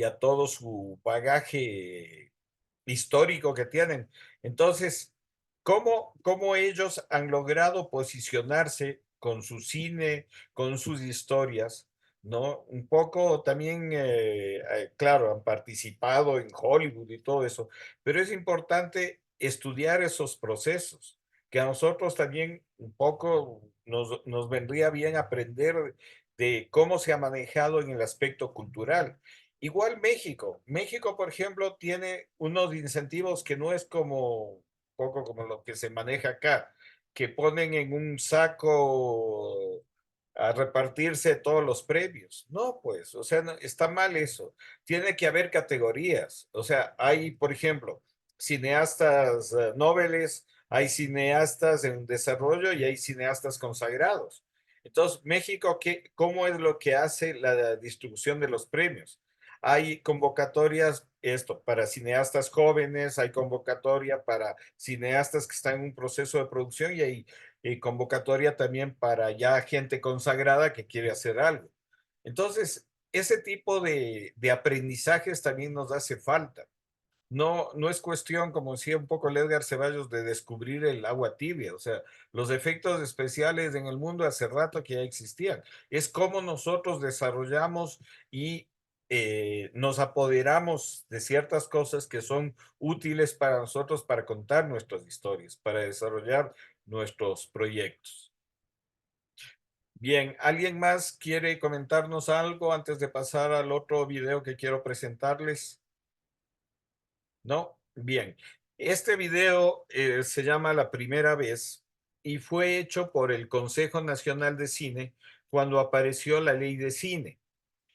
a todo su bagaje histórico que tienen. Entonces, ¿cómo ellos han logrado posicionarse con su cine, con sus historias? ¿No? Un poco también, claro, han participado en Hollywood y todo eso, pero es importante estudiar esos procesos, que a nosotros también un poco nos vendría bien aprender de cómo se ha manejado en el aspecto cultural. Igual México. México, por ejemplo, tiene unos incentivos que no es como poco como lo que se maneja acá, que ponen en un saco a repartirse todos los premios. No, pues, o sea, está mal eso. Tiene que haber categorías. O sea, hay, por ejemplo, cineastas noveles, hay cineastas en desarrollo y hay cineastas consagrados. Entonces, México, ¿cómo es lo que hace la distribución de los premios? Hay convocatorias, esto, para cineastas jóvenes, hay convocatoria para cineastas que están en un proceso de producción y hay convocatoria también para ya gente consagrada que quiere hacer algo. Entonces, ese tipo de aprendizajes también nos hace falta. No es cuestión, como decía un poco el Edgar Ceballos, de descubrir el agua tibia. O sea, los efectos especiales en el mundo hace rato que ya existían. Es cómo nosotros desarrollamos y nos apoderamos de ciertas cosas que son útiles para nosotros para contar nuestras historias, para desarrollar nuestros proyectos. Bien, ¿alguien más quiere comentarnos algo antes de pasar al otro video que quiero presentarles? ¿No? Bien. Este video se llama La Primera Vez y fue hecho por el Consejo Nacional de Cine cuando apareció la Ley de Cine,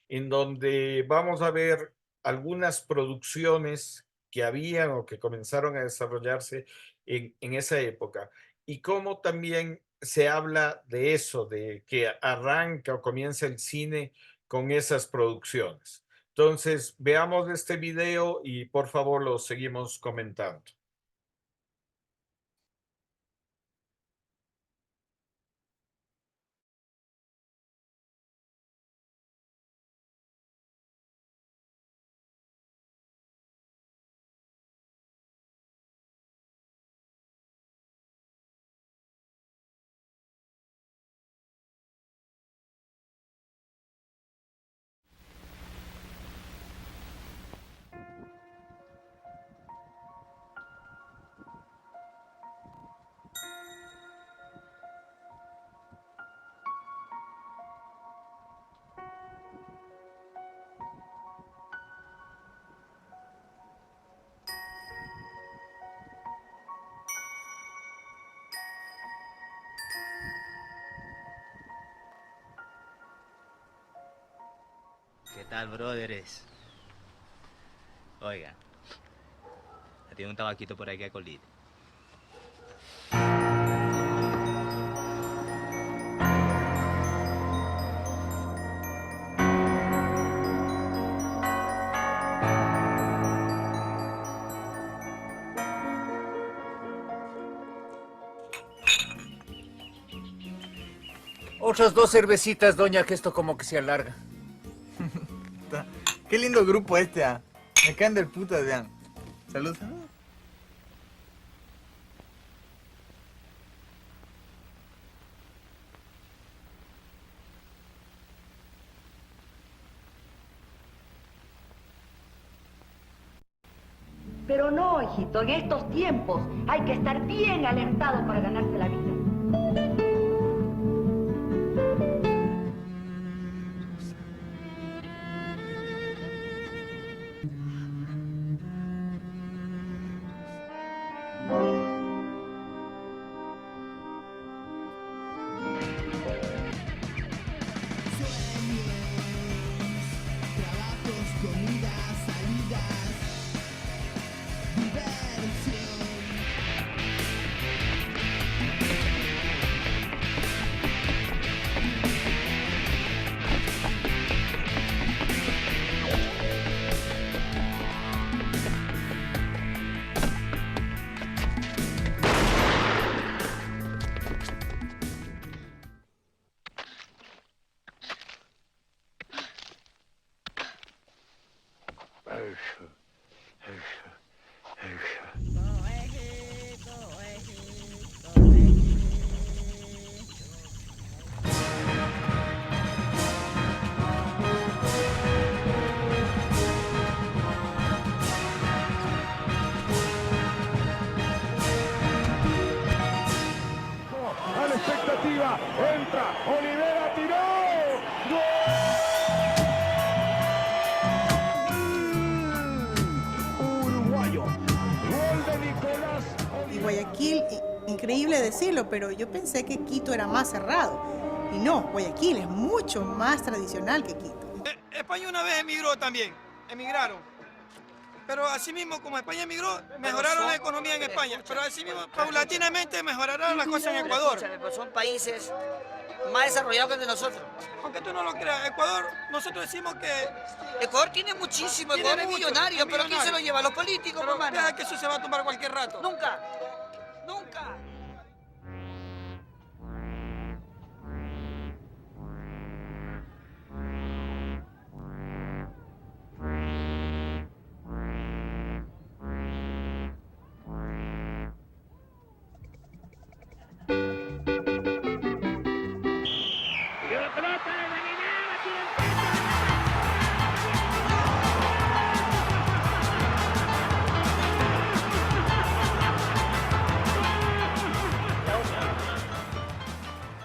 en donde vamos a ver algunas producciones que habían o que comenzaron a desarrollarse en esa época y cómo también se habla de eso, de que arranca o comienza el cine con esas producciones. Entonces, veamos este video y por favor lo seguimos comentando. ¿Qué tal, brothers? Oiga, tiene un tabaquito por ahí que colite. Otras 2 cervecitas, doña, que esto como que se alarga. Qué lindo grupo este, ah. Me caen del puta, vean. Salud, salud. Pero no, hijito, en estos tiempos hay que estar bien alertado para ganarse la vida. A la expectativa, entra, Olivera tiró. ¡Gol! Uruguayo, gol de Nicolás Olivera. Y Guayaquil, increíble decirlo, pero yo pensé que Quito era más cerrado. Y no, Guayaquil es mucho más tradicional que Quito. España una vez emigraron. Pero así mismo, como España emigró, mejoraron la economía en España. Pero así mismo, paulatinamente mejorarán las cosas en Ecuador. Pues son países más desarrollados que el de nosotros. Aunque tú no lo creas, Ecuador, nosotros decimos que... Ecuador tiene muchísimo, Ecuador es millonario, pero ¿quién se lo lleva? Los políticos, pero hermano. deja que eso se va a tomar cualquier rato. Nunca, nunca.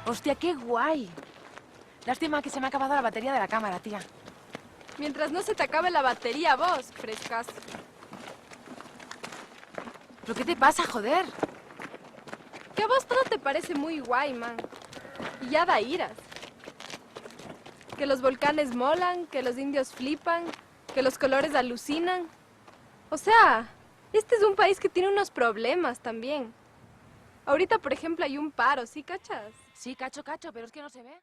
Hostia, qué guay. Lástima que se me ha acabado la batería de la cámara, tía. Mientras no se te acabe la batería, vos, frescas. ¿Pero qué te pasa, joder? Que a vos todo te parece muy guay, man. Y ya da iras. Que los volcanes molan, que los indios flipan, que los colores alucinan. O sea, este es un país que tiene unos problemas también. Ahorita, por ejemplo, hay un paro, ¿sí cachas? Sí, cacho, pero es que no se ve.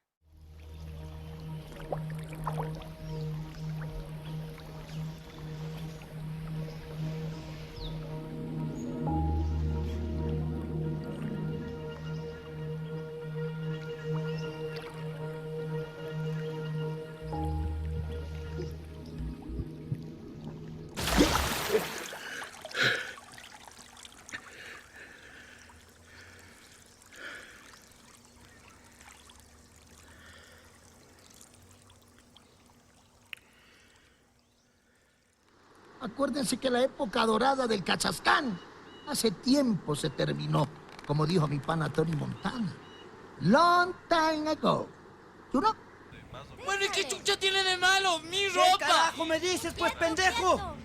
Acuérdense que la época dorada del Cachascán hace tiempo se terminó, como dijo mi pana Tony Montana. Long time ago. ¿Tú no? Bueno, ¿y qué chucha tiene de malo? ¡Mi ropa! ¿Qué carajo me dices, pues, pendejo?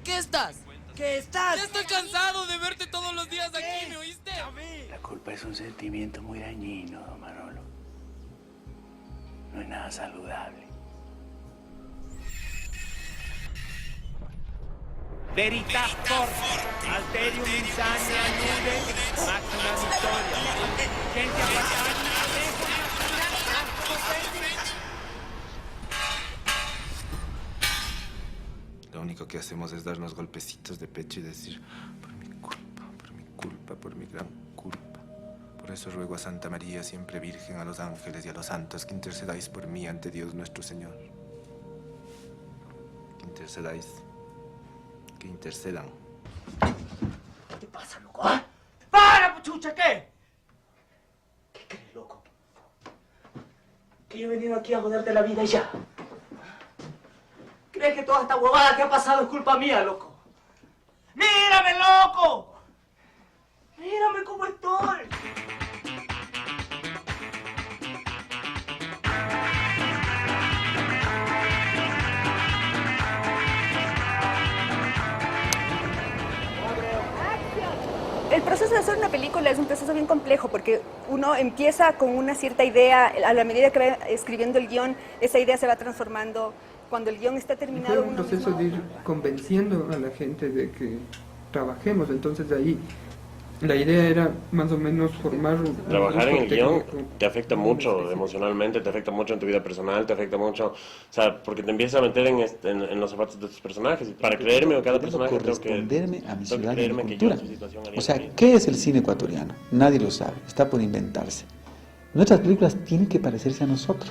¿Qué estás? ¿Qué estás? Ya estoy cansado de verte todos los días aquí, ¿me oíste? La culpa es un sentimiento muy dañino, don Manolo. No es nada saludable. Veritas forte, Alterium insania nude, máxima victoria. Gente Lo único que hacemos es darnos golpecitos de pecho y decir, por mi culpa, por mi gran culpa. Por eso ruego a Santa María, siempre Virgen, a los ángeles y a los santos, que intercedáis por mí ante Dios nuestro Señor. Que intercedáis. Que intercedan. ¿Qué te pasa, loco? ¿Ah? ¡Para, puchucha! ¿Qué? ¿Qué crees, loco? Que yo he venido aquí a joderte la vida y ya. ¿Crees que toda esta huevada que ha pasado es culpa mía, loco? ¡Mírame, loco! ¡Mírame cómo estoy! El proceso de hacer una película es un proceso bien complejo porque uno empieza con una cierta idea, a la medida que va escribiendo el guión, esa idea se va transformando. Cuando el guión está terminado... Fue un proceso de ir convenciendo a la gente de que trabajemos, entonces de ahí la idea era más o menos formar un... Trabajar en el guión te afecta mucho emocionalmente, te afecta mucho en tu vida personal, te afecta mucho, o sea, porque te empiezas a meter en los zapatos de tus personajes. Y para creerme a cada personaje tengo que a mi ciudad y a mi que yo cultura. en su situación haría O sea, lo mismo. ¿qué es el cine ecuatoriano? Nadie lo sabe, está por inventarse. Nuestras películas tienen que parecerse a nosotros.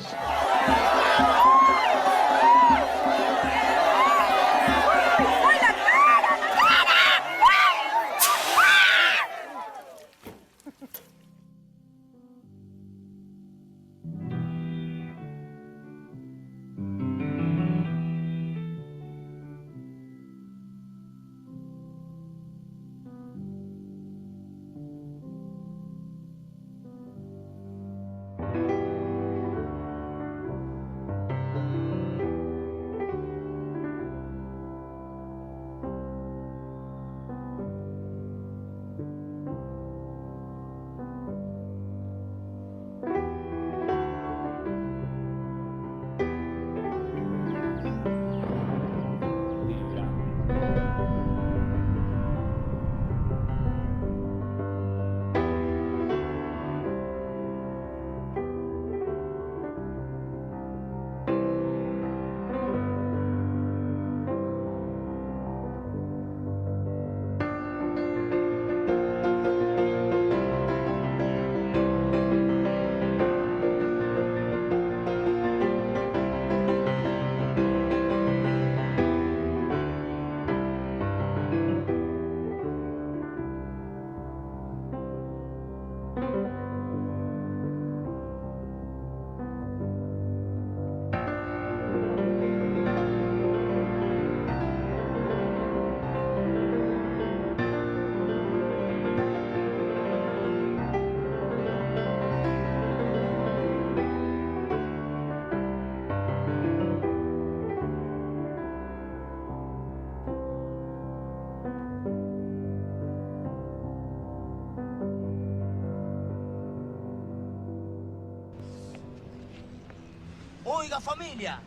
Oiga, familia,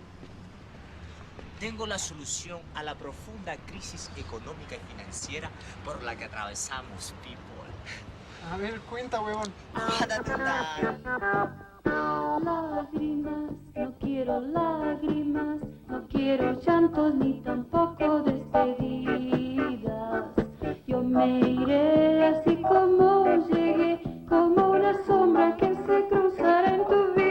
tengo la solución a la profunda crisis económica y financiera por la que atravesamos, people. A ver, cuenta, huevón. Lágrimas, no quiero lágrimas, no quiero llantos ni tampoco despedidas. Yo me iré así como llegué, como una sombra que se cruzará en tu vida.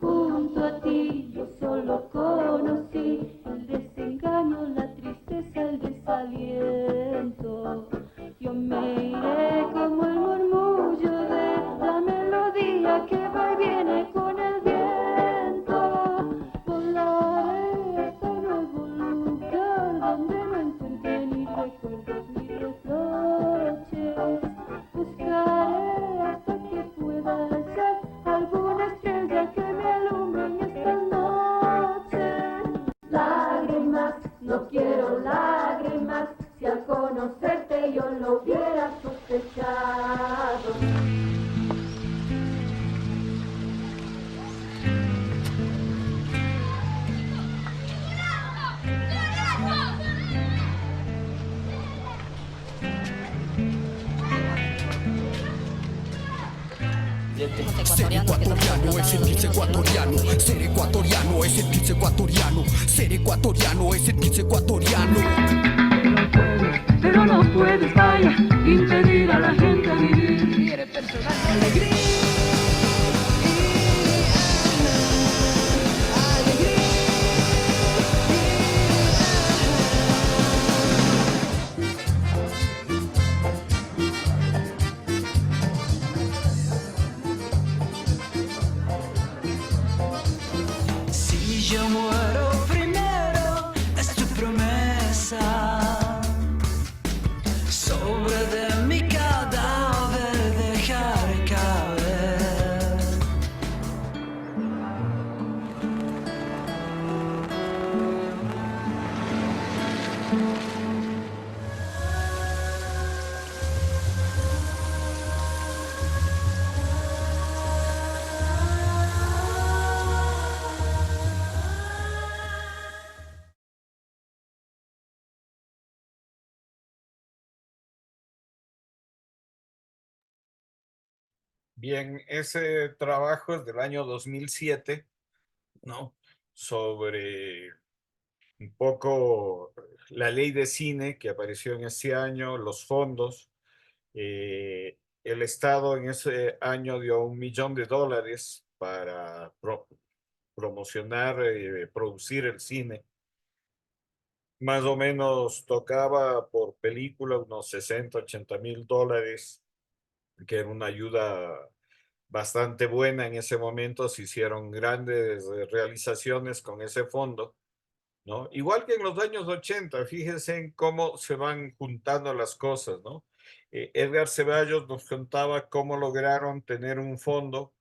Junto a ti yo solo conocí el desengaño, la tristeza, el desaliento. Yo me iré como el murmullo de la melodía que va y viene con el viento. Volaré hasta un nuevo lugar donde no encuentre ni recuerdos ni reproches. Buscaré hasta que pueda hallar alguna estrella que me alumbre en estas noches. Lágrimas, no quiero lágrimas, si al conocerte yo lo hubiera sospechado. Ser ecuatoriano es sentirse ecuatoriano. Ser ecuatoriano es sentirse ecuatoriano. Ser ecuatoriano es sentirse ecuatoriano. Pero no puedes, vaya, impedir a la gente vivir. Quiere personal de alegría. Si yo muero primero, es tu promesa. Sobre de mi cadáver dejar caer. Bien, ese trabajo es del año 2007, ¿no? Sobre un poco la ley de cine que apareció en ese año, los fondos. El Estado en ese año dio $1 millón para promocionar, producir el cine. Más o menos tocaba por película unos 60, $80,000, que era una ayuda bastante buena en ese momento. Se hicieron grandes realizaciones con ese fondo, ¿no? Igual que en los años 80, fíjense en cómo se van juntando las cosas, ¿no? Edgar Ceballos nos contaba cómo lograron tener un fondo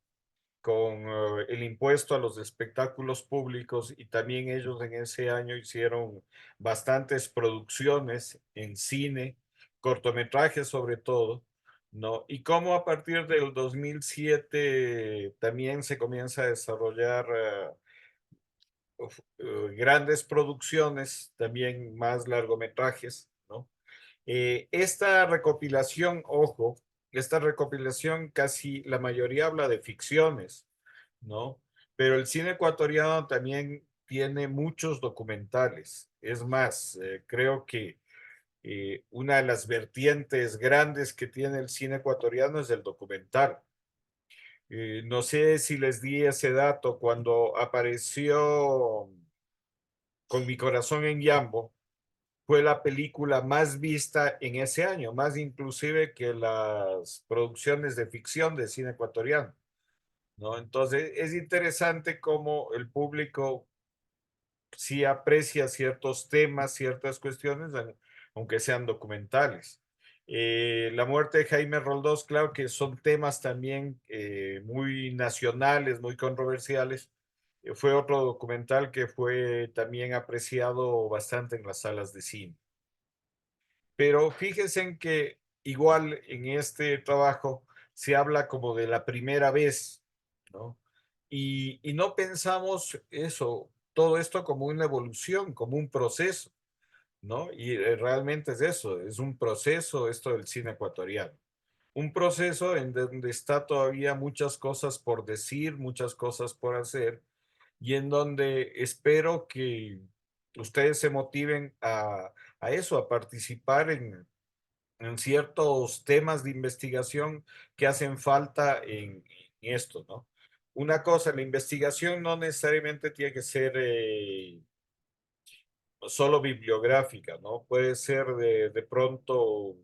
con el impuesto a los espectáculos públicos, y también ellos en ese año hicieron bastantes producciones en cine, cortometrajes sobre todo, ¿no? Y cómo a partir del 2007 también se comienza a desarrollar grandes producciones, también más largometrajes, ¿no? Esta recopilación, ojo, esta recopilación casi la mayoría habla de ficciones, ¿no? Pero el cine ecuatoriano también tiene muchos documentales. Es más, creo que una de las vertientes grandes que tiene el cine ecuatoriano es el documental. No sé si les di ese dato cuando apareció Con mi corazón en Yambo. Fue la película más vista en ese año, más inclusive que las producciones de ficción de cine ecuatoriano, ¿no? Entonces es interesante cómo el público sí aprecia ciertos temas, ciertas cuestiones, aunque sean documentales. La muerte de Jaime Roldós, claro que son temas también muy nacionales, muy controversiales. Fue otro documental que fue también apreciado bastante en las salas de cine. Pero fíjense en que igual en este trabajo se habla como de la primera vez, ¿no? y no pensamos eso, todo esto como una evolución, como un proceso, ¿no? Y realmente es eso, es un proceso esto del cine ecuatoriano. Un proceso en donde está todavía muchas cosas por decir, muchas cosas por hacer, y en donde espero que ustedes se motiven a eso, a participar en ciertos temas de investigación que hacen falta en esto, ¿no? Una cosa, la investigación no necesariamente tiene que ser solo bibliográfica, ¿no? Puede ser de pronto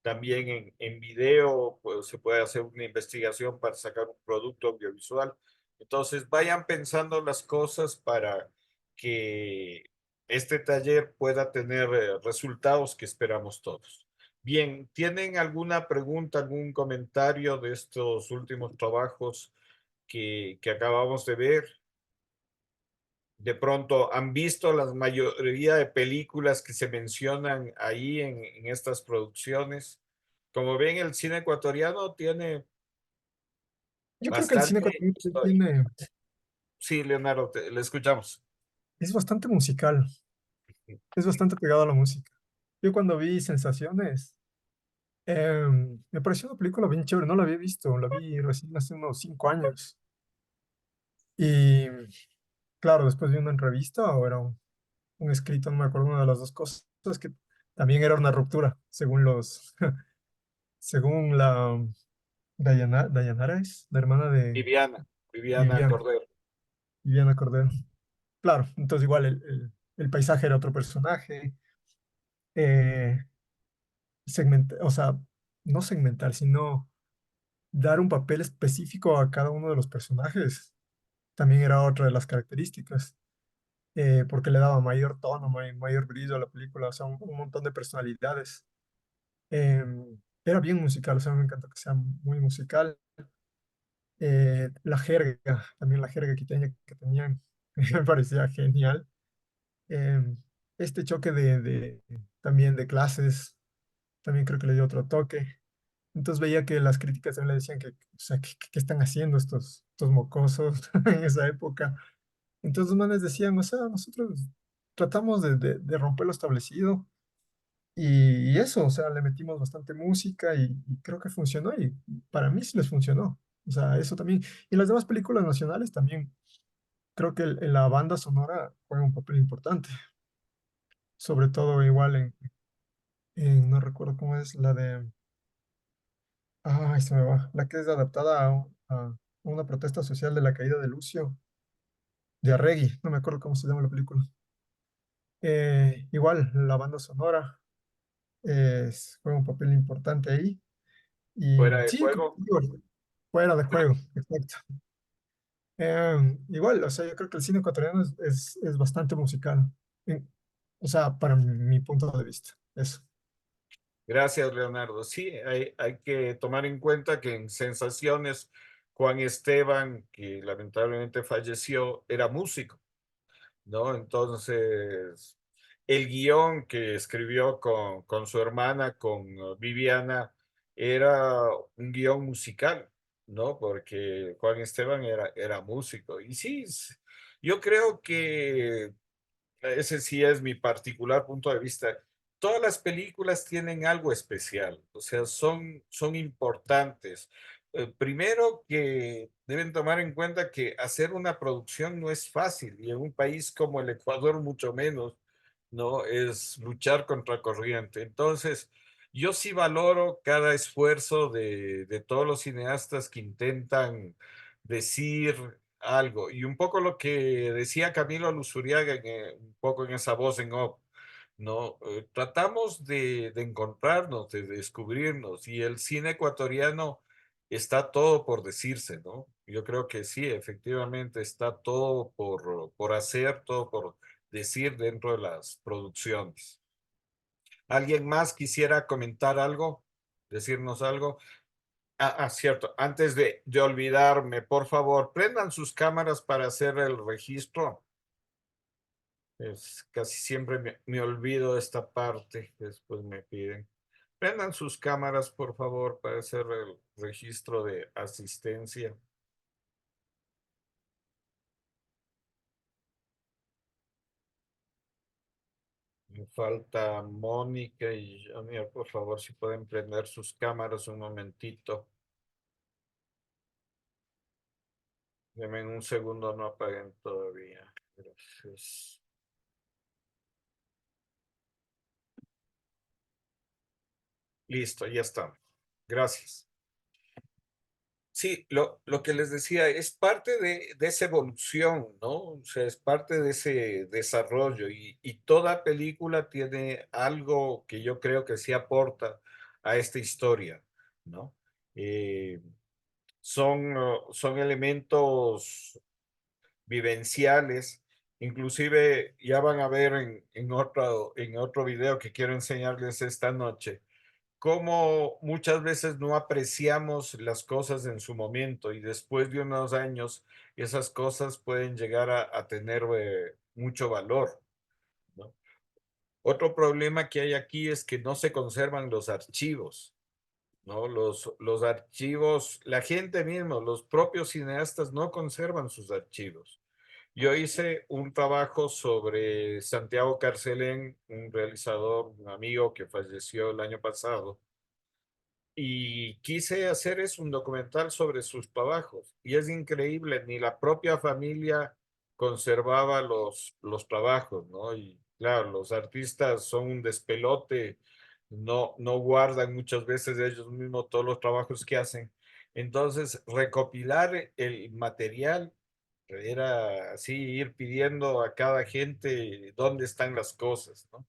también en video, pues se puede hacer una investigación para sacar un producto audiovisual. Entonces, vayan pensando las cosas para que este taller pueda tener resultados que esperamos todos. Bien, ¿tienen alguna pregunta, algún comentario de estos últimos trabajos que acabamos de ver? De pronto han visto la mayoría de películas que se mencionan ahí en estas producciones. Como ven, el cine ecuatoriano tiene Yo creo que el cine bastante ecuatoriano historia. tiene, Sí, Leonardo, le escuchamos. es bastante musical, es bastante pegado a la música. Yo cuando vi Sensaciones, me pareció una película bien chévere, no la había visto, la vi recién hace unos 5 años. Y claro, después vi una entrevista o era un escrito, no me acuerdo, una de las dos cosas, que también era una ruptura, según según Dayanara es, la hermana de Viviana Viviana, Cordero. Viviana Cordero. Claro, entonces igual el paisaje era otro personaje, eh, o sea, no segmentar, sino dar un papel específico a cada uno de los personajes, también era otra de las características, porque le daba mayor tono, mayor brillo a la película, o sea, un montón de personalidades. Era bien musical, o sea, me encanta que sea muy musical. La jerga, también la jerga quiteña que tenían, me parecía genial. Em, este choque también de clases, también creo que le dio otro toque. Entonces veía que las críticas también le decían que, o sea, ¿qué están haciendo estos mocosos en esa época? Entonces los manes decían, o sea, nosotros tratamos de romper lo establecido y eso, o sea, le metimos bastante música y creo que funcionó y para mí sí les funcionó. O sea, eso también. Y las demás películas nacionales también, creo que la banda sonora juega un papel importante, sobre todo igual no recuerdo cómo es la de, ay, se me va, la que es adaptada a una protesta social de la caída de Lucio, de Arregui, no me acuerdo cómo se llama la película. Igual, la banda sonora juega un papel importante ahí. Y Fuera de sí, como juego. digo, fuera de juego, exacto. Igual, o sea, yo creo que el cine ecuatoriano es bastante musical. En- o sea, para mi punto de vista, eso. Gracias, Leonardo. Sí, hay que tomar en cuenta que en Sensaciones, Juan Esteban, que lamentablemente falleció, era músico, ¿no? Entonces, el guión que escribió con su hermana, con Viviana, era un guión musical, ¿no? Porque Juan Esteban era músico. Y sí, yo creo que ese sí es mi particular punto de vista. Todas las películas tienen algo especial, o sea, son importantes. Primero que deben tomar en cuenta que hacer una producción no es fácil y en un país como el Ecuador mucho menos, ¿no? Es luchar contra corriente. Entonces, yo sí valoro cada esfuerzo de todos los cineastas que intentan decir algo. Y un poco lo que decía Camilo Luzuriaga, un poco en esa voz en off, ¿no? Tratamos de encontrarnos, de descubrirnos, y el cine ecuatoriano está todo por decirse, ¿no? Yo creo que sí, efectivamente está todo por hacer, todo por decir dentro de las producciones. ¿Alguien más quisiera comentar algo? ¿Decirnos algo? Cierto. Antes de olvidarme, por favor, prendan sus cámaras para hacer el registro. Casi siempre me olvido de esta parte, después me piden. Prendan sus cámaras, por favor, para hacer el registro de asistencia. Me falta Mónica y Junior, por favor, si pueden prender sus cámaras un momentito. Denme un segundo, no apaguen todavía. Gracias. Listo, ya está. Gracias. Sí, lo que les decía es parte de esa evolución, ¿no? O sea, es parte de ese desarrollo y toda película tiene algo que yo creo que sí aporta a esta historia, ¿no? Son elementos vivenciales, inclusive ya van a ver en otro video que quiero enseñarles esta noche cómo muchas veces no apreciamos las cosas en su momento y después de unos años esas cosas pueden llegar a tener mucho valor, ¿no? Otro problema que hay aquí es que no se conservan los archivos, ¿no? Los archivos, la gente misma, los propios cineastas no conservan sus archivos. Yo hice un trabajo sobre Santiago Carcelén, un realizador, un amigo que falleció el año pasado, y quise hacer es un documental sobre sus trabajos. Y es increíble, ni la propia familia conservaba los trabajos, ¿no? Y claro, los artistas son un despelote, no guardan muchas veces ellos mismos todos los trabajos que hacen. Entonces, recopilar el material era así, ir pidiendo a cada gente dónde están las cosas, ¿no?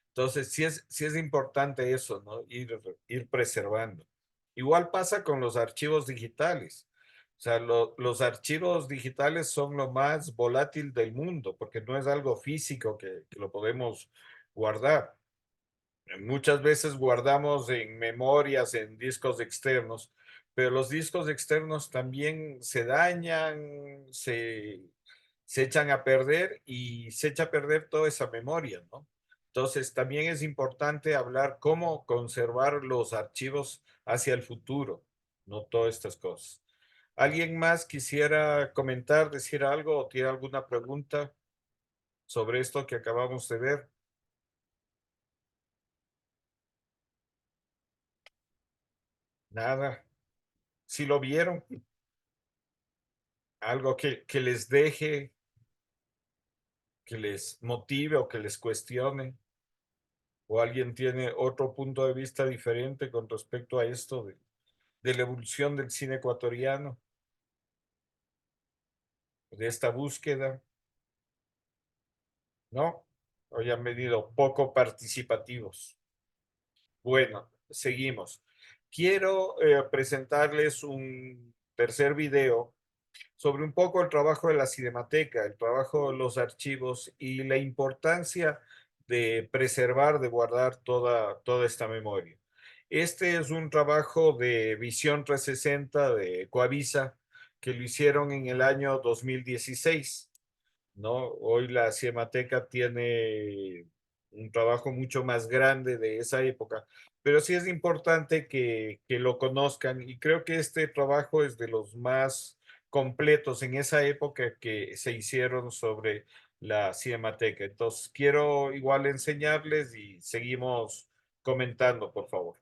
Entonces, sí es importante eso, ¿no? Ir preservando. Igual pasa con los archivos digitales. O sea, los archivos digitales son lo más volátil del mundo, porque no es algo físico que lo podemos guardar. Muchas veces guardamos en memorias, en discos externos, pero los discos externos también se dañan, se echan a perder y se echa a perder toda esa memoria, ¿no? Entonces, también es importante hablar cómo conservar los archivos hacia el futuro, no todas estas cosas. ¿Alguien más quisiera comentar, decir algo o tiene alguna pregunta sobre esto que acabamos de ver? Nada. Si lo vieron, algo que les deje, que les motive o que les cuestione, o alguien tiene otro punto de vista diferente con respecto a esto de la evolución del cine ecuatoriano, de esta búsqueda, ¿no? O ya han venido poco participativos. Bueno, seguimos. Quiero presentarles un tercer video sobre un poco el trabajo de la Cinemateca, el trabajo de los archivos y la importancia de preservar, de guardar toda esta memoria. Este es un trabajo de Visión 360 de Coavisa que lo hicieron en el año 2016, ¿no? Hoy la Cinemateca tiene un trabajo mucho más grande de esa época, pero sí es importante que lo conozcan y creo que este trabajo es de los más completos en esa época que se hicieron sobre la Cinemateca. Entonces, quiero igual enseñarles y seguimos comentando, por favor.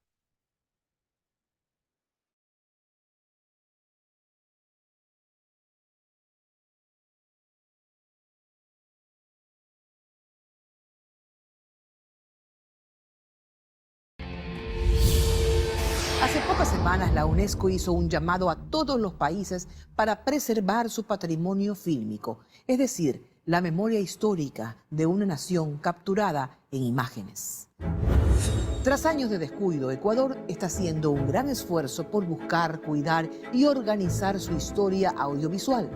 Hace pocas semanas la UNESCO hizo un llamado a todos los países para preservar su patrimonio fílmico, es decir, la memoria histórica de una nación capturada en imágenes. Tras años de descuido, Ecuador está haciendo un gran esfuerzo por buscar, cuidar y organizar su historia audiovisual.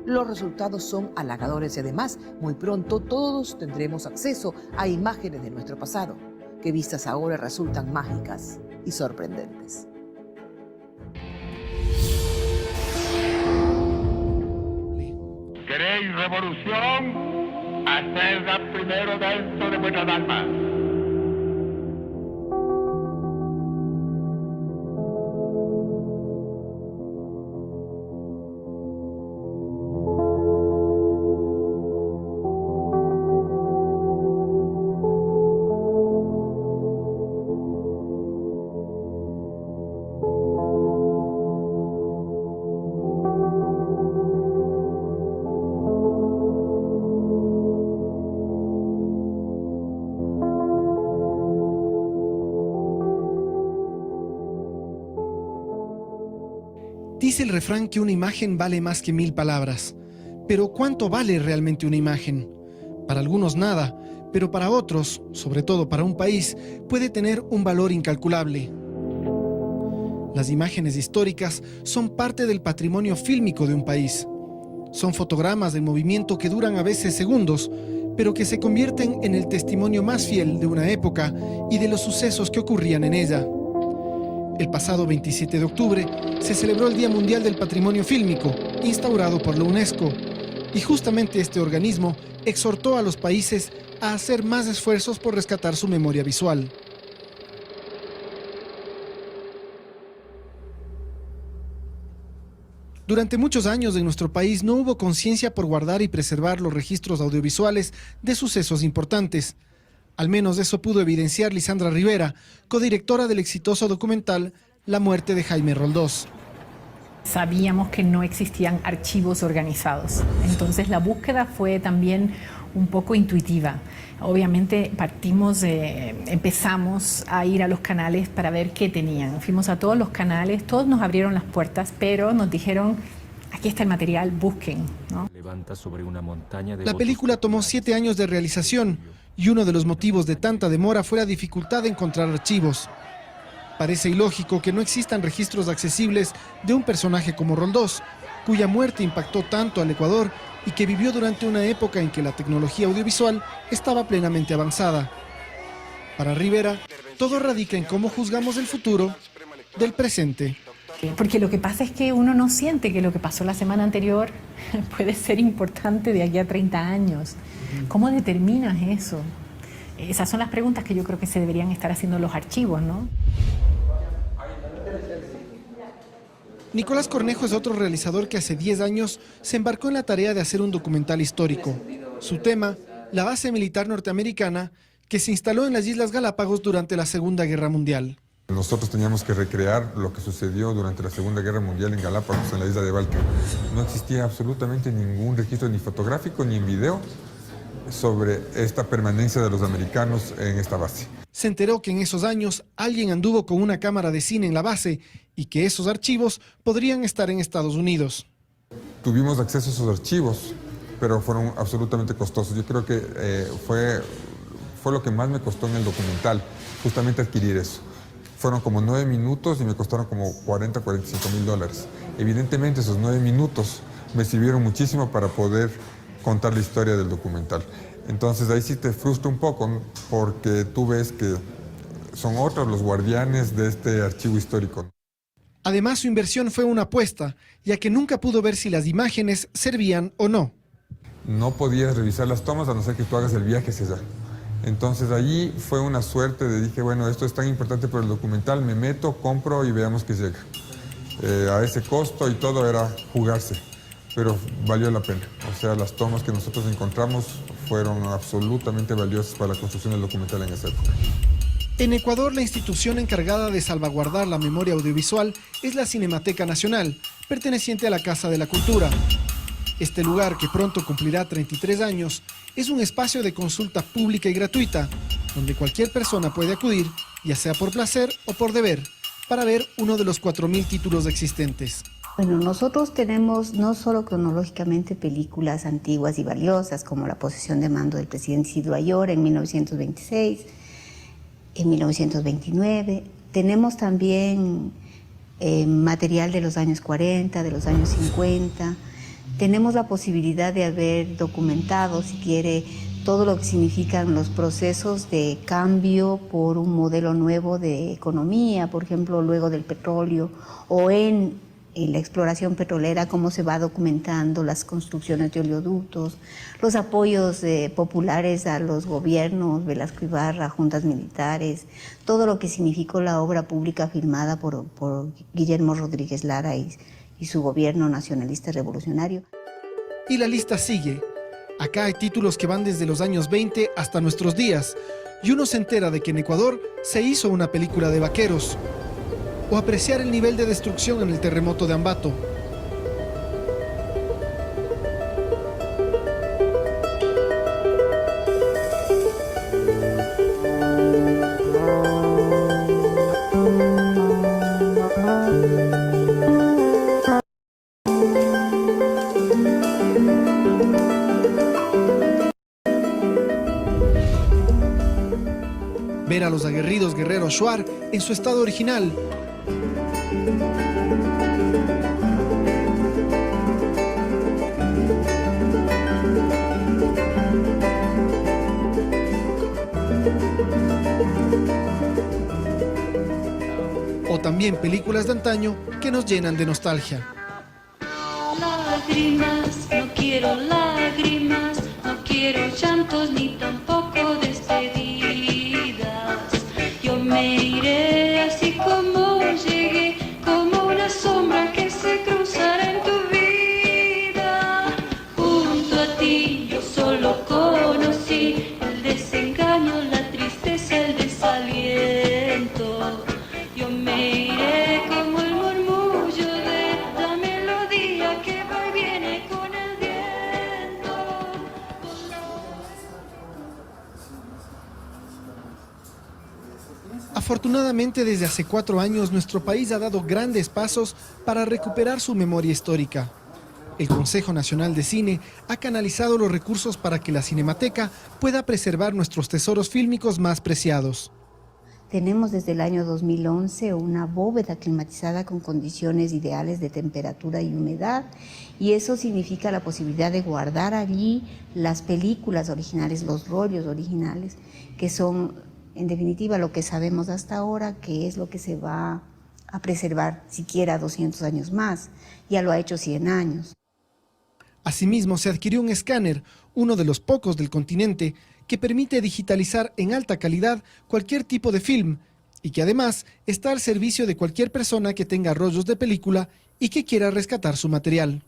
Los resultados son halagadores y además, muy pronto todos tendremos acceso a imágenes de nuestro pasado, que vistas ahora resultan mágicas y sorprendentes. ¿Queréis revolución? Hacedla primero dentro de vuestras almas. Dice el refrán que una imagen vale más que 1000 palabras. Pero ¿cuánto vale realmente una imagen? Para algunos nada, pero para otros, sobre todo para un país, puede tener un valor incalculable. Las imágenes históricas son parte del patrimonio fílmico de un país. Son fotogramas del movimiento que duran a veces segundos, pero que se convierten en el testimonio más fiel de una época y de los sucesos que ocurrían en ella. El pasado 27 de octubre se celebró el Día Mundial del Patrimonio Fílmico, instaurado por la UNESCO, y justamente este organismo exhortó a los países a hacer más esfuerzos por rescatar su memoria visual. Durante muchos años en nuestro país no hubo conciencia por guardar y preservar los registros audiovisuales de sucesos importantes. Al menos eso pudo evidenciar Lisandra Rivera, codirectora del exitoso documental La muerte de Jaime Roldós. Sabíamos que no existían archivos organizados, entonces la búsqueda fue también un poco intuitiva. Obviamente empezamos a ir a los canales para ver qué tenían. Fuimos a todos los canales, todos nos abrieron las puertas, pero nos dijeron, aquí está el material, busquen, ¿no? La película tomó 7 años de realización y uno de los motivos de tanta demora fue la dificultad de encontrar archivos. Parece ilógico que no existan registros accesibles de un personaje como Roldós, cuya muerte impactó tanto al Ecuador y que vivió durante una época en que la tecnología audiovisual estaba plenamente avanzada. Para Rivera, todo radica en cómo juzgamos el futuro del presente. Porque lo que pasa es que uno no siente que lo que pasó la semana anterior puede ser importante de aquí a 30 años. ¿Cómo determinas eso? Esas son las preguntas que yo creo que se deberían estar haciendo los archivos, ¿no? Nicolás Cornejo es otro realizador que hace 10 años se embarcó en la tarea de hacer un documental histórico. Su tema, la base militar norteamericana que se instaló en las Islas Galápagos durante la Segunda Guerra Mundial. Nosotros teníamos que recrear lo que sucedió durante la Segunda Guerra Mundial en Galápagos, en la isla de Balkan. No existía absolutamente ningún registro ni fotográfico ni en video sobre esta permanencia de los americanos en esta base. Se enteró que en esos años alguien anduvo con una cámara de cine en la base y que esos archivos podrían estar en Estados Unidos. Tuvimos acceso a esos archivos, pero fueron absolutamente costosos. Yo creo que fue lo que más me costó en el documental, justamente adquirir eso. Fueron como 9 minutos y me costaron como $40-45 mil. Evidentemente esos 9 minutos me sirvieron muchísimo para poder contar la historia del documental. Entonces ahí sí te frustra un poco porque tú ves que son otros los guardianes de este archivo histórico. Además, su inversión fue una apuesta, ya que nunca pudo ver si las imágenes servían o no. No podías revisar las tomas a no ser que tú hagas el viaje hacia allá. Entonces allí fue una suerte de dije, bueno, esto es tan importante por el documental, me meto, compro y veamos qué llega. A ese costo y todo era jugarse, pero valió la pena. O sea, las tomas que nosotros encontramos fueron absolutamente valiosas para la construcción del documental en esa época. En Ecuador, la institución encargada de salvaguardar la memoria audiovisual es la Cinemateca Nacional, perteneciente a la Casa de la Cultura. Este lugar, que pronto cumplirá 33 años, es un espacio de consulta pública y gratuita, donde cualquier persona puede acudir, ya sea por placer o por deber, para ver uno de los 4.000 títulos existentes. Bueno, nosotros tenemos no solo cronológicamente películas antiguas y valiosas, como La posesión de mando del presidente Isidro Ayora en 1926, en 1929. Tenemos también material de los años 40, de los años 50. Tenemos la posibilidad de haber documentado, si quiere, todo lo que significan los procesos de cambio por un modelo nuevo de economía, por ejemplo, luego del petróleo, o en la exploración petrolera, cómo se va documentando las construcciones de oleoductos, los apoyos populares a los gobiernos, Velasco Ibarra, juntas militares, todo lo que significó la obra pública filmada por Guillermo Rodríguez Lara y su gobierno nacionalista revolucionario. Y la lista sigue. Acá hay títulos que van desde los años 20 hasta nuestros días, y uno se entera de que en Ecuador se hizo una película de vaqueros, o apreciar el nivel de destrucción en el terremoto de Ambato. ver a los aguerridos guerreros Shuar en su estado original. O también películas de antaño que nos llenan de nostalgia. Lágrimas, no quiero lágrimas, no quiero llantos ni tampoco despedidas. Yo me iré así como llegué, como una sombra que se cruzará en tu vida. Junto a ti yo solo conocí el desengaño, la tristeza, el desaliento. Yo me iré como el murmullo de la melodía que va y viene con el viento. Afortunadamente, desde hace 4 años, nuestro país ha dado grandes pasos para recuperar su memoria histórica. El Consejo Nacional de Cine ha canalizado los recursos para que la Cinemateca pueda preservar nuestros tesoros fílmicos más preciados. Tenemos desde el año 2011 una bóveda climatizada con condiciones ideales de temperatura y humedad, y eso significa la posibilidad de guardar allí las películas originales, los rollos originales, que son, en definitiva, lo que sabemos hasta ahora, que es lo que se va a preservar siquiera 200 años más. Ya lo ha hecho 100 años. Asimismo, se adquirió un escáner, uno de los pocos del continente, que permite digitalizar en alta calidad cualquier tipo de film y que además está al servicio de cualquier persona que tenga rollos de película y que quiera rescatar su material.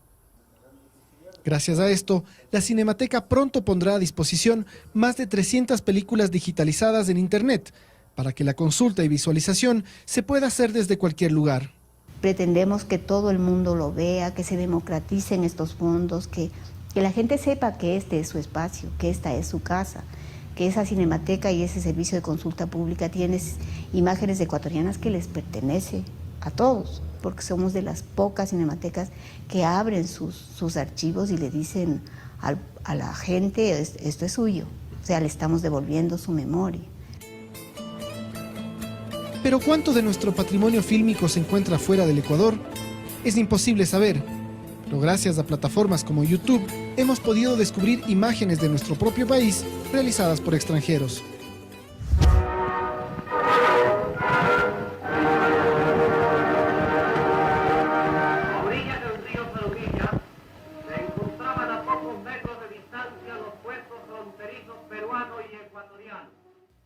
Gracias a esto, la Cinemateca pronto pondrá a disposición más de 300 películas digitalizadas en Internet para que la consulta y visualización se pueda hacer desde cualquier lugar. Pretendemos que todo el mundo lo vea, que se democraticen estos fondos, que la gente sepa que este es su espacio, que esta es su casa, que esa Cinemateca y ese servicio de consulta pública tiene imágenes ecuatorianas que les pertenece a todos, porque somos de las pocas cinematecas que abren sus archivos y le dicen a la gente, esto es suyo, o sea, le estamos devolviendo su memoria. Pero ¿cuánto de nuestro patrimonio fílmico se encuentra fuera del Ecuador? Es imposible saber. Pero gracias a plataformas como YouTube, hemos podido descubrir imágenes de nuestro propio país realizadas por extranjeros. A orillas del río Peruvilla se encontraban a pocos metros de distancia los puestos fronterizos peruano y ecuatoriano.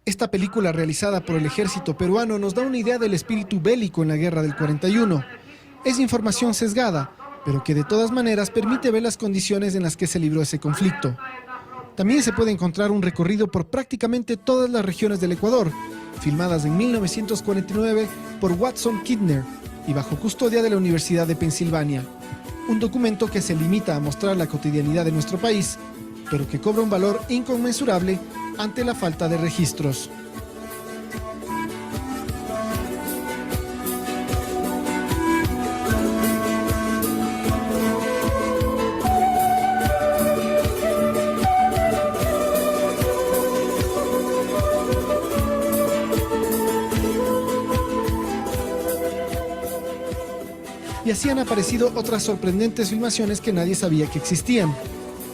Esta película realizada por el ejército peruano nos da una idea del espíritu bélico en la guerra del 41. Es información sesgada, pero que de todas maneras permite ver las condiciones en las que se libró ese conflicto. También se puede encontrar un recorrido por prácticamente todas las regiones del Ecuador, filmadas en 1949 por Watson Kidner y bajo custodia de la Universidad de Pensilvania. Un documento que se limita a mostrar la cotidianidad de nuestro país, pero que cobra un valor inconmensurable ante la falta de registros. Y así han aparecido otras sorprendentes filmaciones que nadie sabía que existían.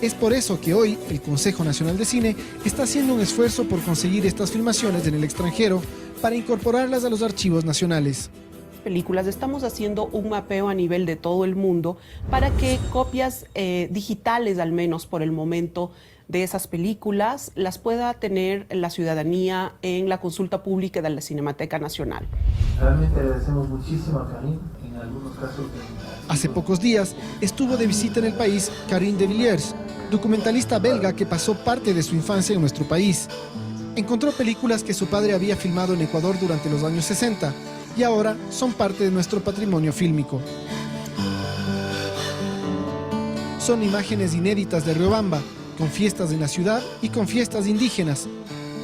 Es por eso que hoy el Consejo Nacional de Cine está haciendo un esfuerzo por conseguir estas filmaciones en el extranjero para incorporarlas a los archivos nacionales. Películas, estamos haciendo un mapeo a nivel de todo el mundo para que copias digitales, al menos por el momento, de esas películas las pueda tener la ciudadanía en la consulta pública de la Cinemateca Nacional. Realmente agradecemos muchísimo a Karin, en algunos casos. Hace pocos días estuvo de visita en el país Karin de Villiers, documentalista belga que pasó parte de su infancia en nuestro país. Encontró películas que su padre había filmado en Ecuador durante los años 60 y ahora son parte de nuestro patrimonio fílmico. Son imágenes inéditas de Riobamba, con fiestas en la ciudad y con fiestas indígenas.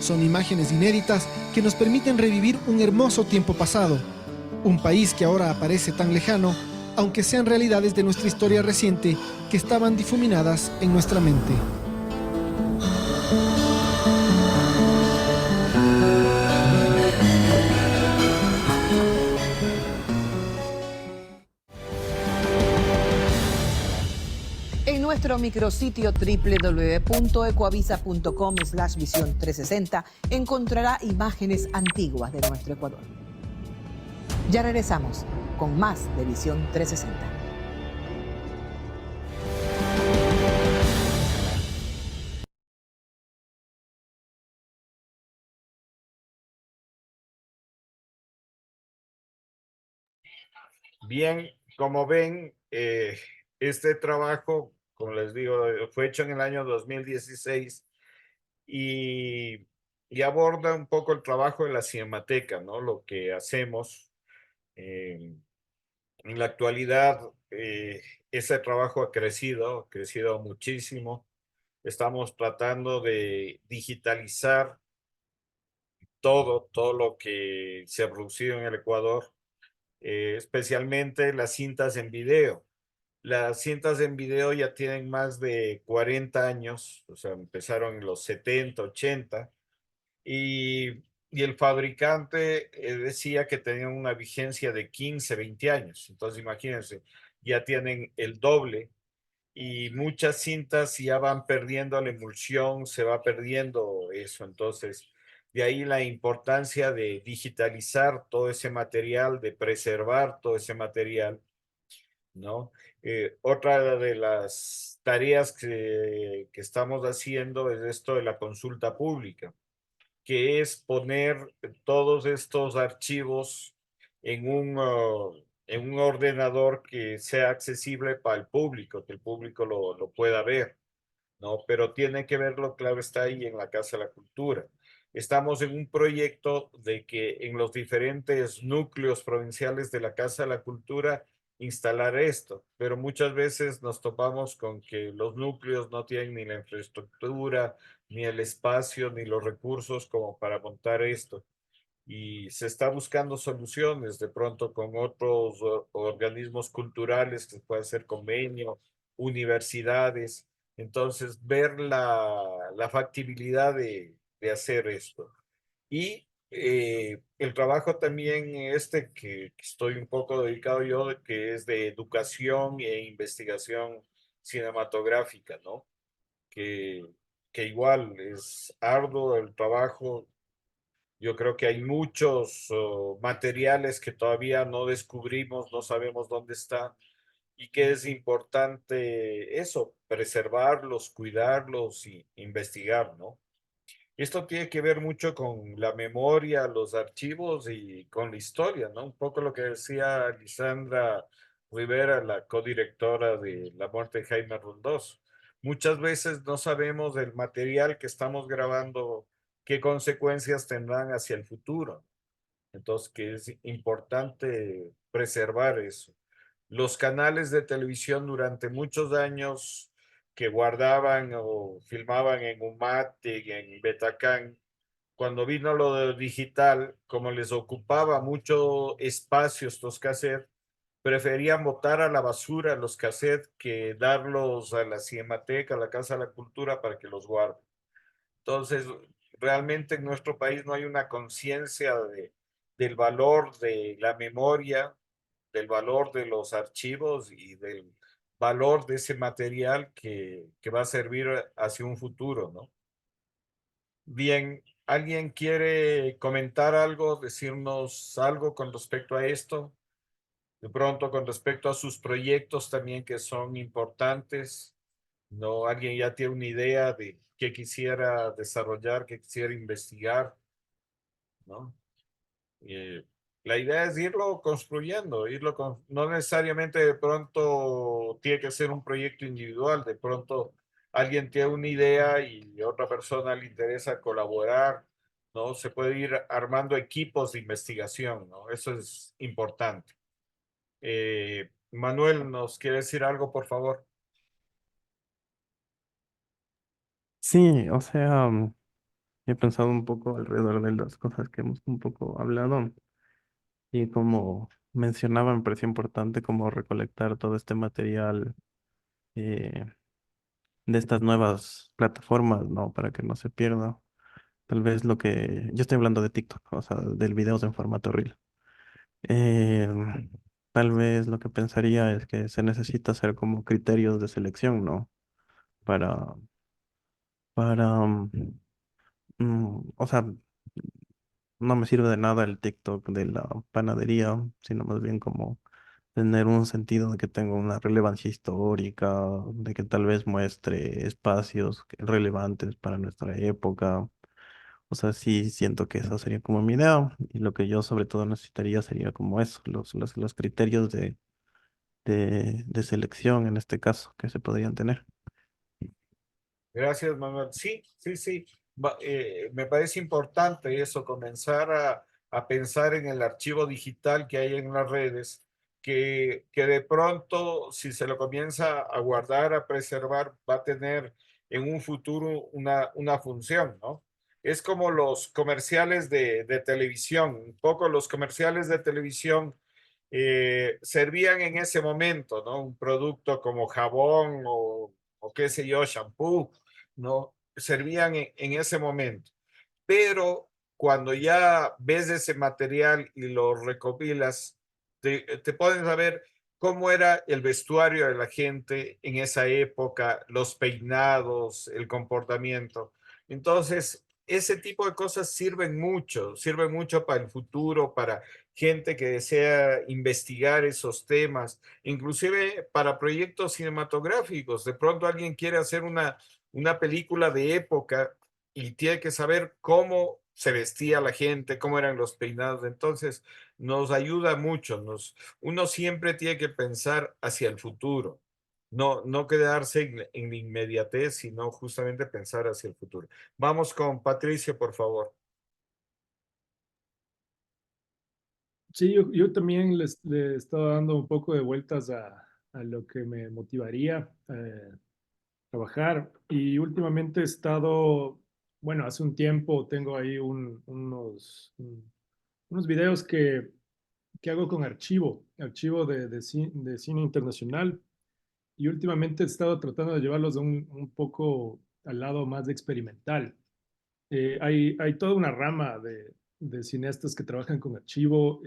Son imágenes inéditas que nos permiten revivir un hermoso tiempo pasado, un país que ahora aparece tan lejano, aunque sean realidades de nuestra historia reciente que estaban difuminadas en nuestra mente. nuestro micrositio www.ecoavisa.com/visión360 encontrará imágenes antiguas de nuestro Ecuador. Ya regresamos con más de Visión 360. Bien, como ven, este trabajo, como les digo, fue hecho en el año 2016 y, y aborda un poco el trabajo de la Cinemateca, ¿no? Lo que hacemos. En la actualidad, ese trabajo ha crecido muchísimo. Estamos tratando de digitalizar todo lo que se ha producido en el Ecuador, especialmente las cintas en video. Las cintas en video ya tienen más de 40 años, o sea, empezaron en los 70, 80, y el fabricante decía que tenían una vigencia de 15, 20 años. Entonces, imagínense, ya tienen el doble y muchas cintas ya van perdiendo la emulsión, se va perdiendo eso. Entonces, de ahí la importancia de digitalizar todo ese material, de preservar todo ese material, ¿no? Otra de las tareas que estamos haciendo es esto de la consulta pública, que es poner todos estos archivos en un ordenador que sea accesible para el público, que el público lo pueda ver, ¿no? Pero tiene que verlo, claro está ahí en la Casa de la Cultura. Estamos en un proyecto de que en los diferentes núcleos provinciales de la Casa de la Cultura instalar esto, pero muchas veces nos topamos con que los núcleos no tienen ni la infraestructura, ni el espacio, ni los recursos como para montar esto. Y se está buscando soluciones de pronto con otros organismos culturales que puede ser convenio, universidades. Entonces, ver la factibilidad de hacer esto. Y el trabajo también este que estoy un poco dedicado yo, que es de educación e investigación cinematográfica, ¿no? Que, que igual es arduo el trabajo. Yo creo que hay muchos materiales que todavía no descubrimos, no sabemos dónde están y que es importante eso, preservarlos, cuidarlos y investigar, ¿no? Esto tiene que ver mucho con la memoria, los archivos y con la historia, ¿no? Un poco lo que decía Lisandra Rivera, la codirectora de La muerte de Jaime Rondós. Muchas veces no sabemos del material que estamos grabando, qué consecuencias tendrán hacia el futuro. Entonces, que es importante preservar eso. Los canales de televisión durante muchos años que guardaban o filmaban en Umatic, en Betacán, cuando vino lo de digital, como les ocupaba mucho espacio estos cassettes, preferían botar a la basura los cassettes que darlos a la Cinemateca, a la Casa de la Cultura para que los guarden. Entonces, realmente en nuestro país no hay una conciencia del valor de la memoria, del valor de los archivos y del valor de ese material que va a servir hacia un futuro, ¿no? Bien, ¿alguien quiere comentar algo, decirnos algo con respecto a esto? De pronto, con respecto a sus proyectos también que son importantes, ¿no? ¿Alguien ya tiene una idea de qué quisiera desarrollar, qué quisiera investigar, ¿no? Eh, la idea es irlo construyendo, no necesariamente de pronto tiene que ser un proyecto individual, de pronto alguien tiene una idea y otra persona le interesa colaborar, ¿no? Se puede ir armando equipos de investigación, ¿no? Eso es importante. Manuel, ¿nos quiere decir algo, por favor? Sí, o sea, he pensado un poco alrededor de las cosas que hemos un poco hablado y como mencionaba, me pareció importante como recolectar todo este material eh, de estas nuevas plataformas, ¿no? Para que no se pierda. Tal vez lo que... Yo estoy hablando de TikTok, o sea, del videos en formato reel. Eh, Tal vez lo que pensaría es que se necesita hacer como criterios de selección, ¿no? para, o sea, no me sirve de nada el TikTok de la panadería, sino más bien como tener un sentido de que tenga una relevancia histórica, de que tal vez muestre espacios relevantes para nuestra época. O sea, sí siento que esa sería como mi idea. Y lo que yo sobre todo necesitaría sería como eso, los criterios de selección en este caso que se podrían tener. Gracias, Manuel. Sí, sí, sí. Me parece importante eso, comenzar a pensar en el archivo digital que hay en las redes, que de pronto, si se lo comienza a guardar, a preservar, va a tener en un futuro una función, ¿no? Es como los comerciales de televisión. Un poco los comerciales de televisión servían en ese momento, ¿no? Un producto como jabón o qué sé yo, shampoo, ¿no? Servían en ese momento. Pero cuando ya ves ese material y lo recopilas, te pones a ver cómo era el vestuario de la gente en esa época, los peinados, el comportamiento. Entonces, ese tipo de cosas sirven mucho para el futuro, para gente que desea investigar esos temas, inclusive para proyectos cinematográficos. De pronto alguien quiere hacer una película de época y tiene que saber cómo se vestía la gente, cómo eran los peinados. Entonces, nos ayuda mucho. Uno siempre tiene que pensar hacia el futuro. No quedarse en la inmediatez, sino justamente pensar hacia el futuro. Vamos con Patricio, por favor. Sí, yo también le estaba dando un poco de vueltas a lo que me motivaría a trabajar y últimamente he estado, bueno, hace un tiempo tengo ahí unos videos que hago con archivo de cine internacional y últimamente he estado tratando de llevarlos un poco al lado más experimental. Hay toda una rama de cineastas que trabajan con archivo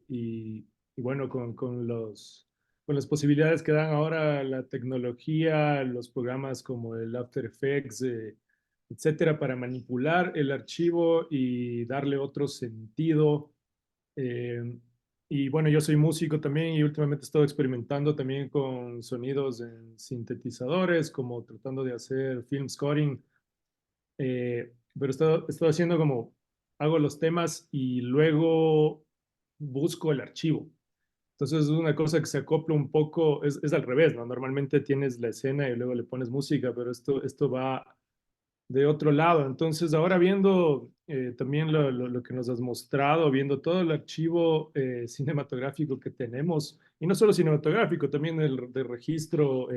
y bueno, con las posibilidades que dan ahora la tecnología, los programas como el After Effects, etcétera, para manipular el archivo y darle otro sentido. eh, y bueno, yo soy músico también y últimamente he estado experimentando también con sonidos en sintetizadores, como tratando de hacer film scoring, pero estoy haciendo como, hago los temas y luego busco el archivo. Entonces es una cosa que se acopla un poco, es al revés, ¿no? Normalmente tienes la escena y luego le pones música, pero esto va de otro lado. Entonces ahora viendo también lo que nos has mostrado, viendo todo el archivo cinematográfico que tenemos, y no solo cinematográfico, también el de registro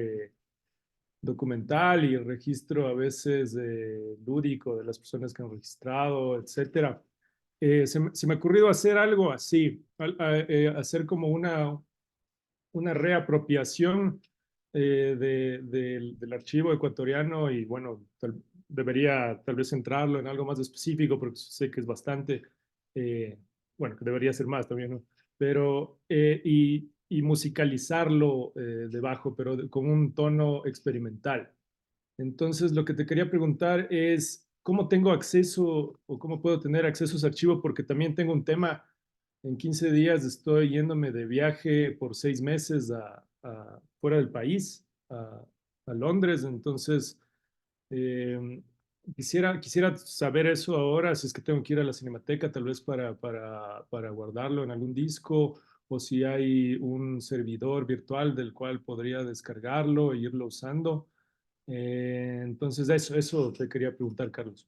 documental y el registro a veces lúdico de las personas que han registrado, etcétera. Se me ha ocurrido hacer algo así, hacer como una reapropiación del archivo ecuatoriano y bueno, debería tal vez centrarlo en algo más específico porque sé que es bastante, bueno, que debería ser más también, ¿no? Pero, y musicalizarlo debajo, pero con un tono experimental. Entonces, lo que te quería preguntar es, ¿cómo tengo acceso o cómo puedo tener acceso a ese archivo? Porque también tengo un tema, en 15 días estoy yéndome de viaje por 6 meses fuera del país, a Londres, entonces quisiera saber eso ahora, si es que tengo que ir a la Cinemateca, tal vez para guardarlo en algún disco, o si hay un servidor virtual del cual podría descargarlo e irlo usando. Entonces, eso te quería preguntar, Carlos.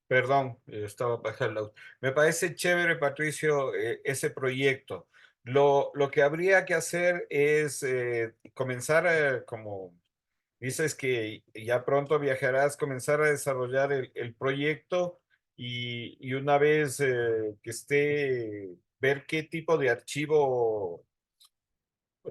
Perdón, estaba bajando. Me parece chévere, Patricio, ese proyecto. Lo que habría que hacer es comenzar como dices que ya pronto viajarás, comenzar a desarrollar el proyecto y una vez que esté, ver qué tipo de archivo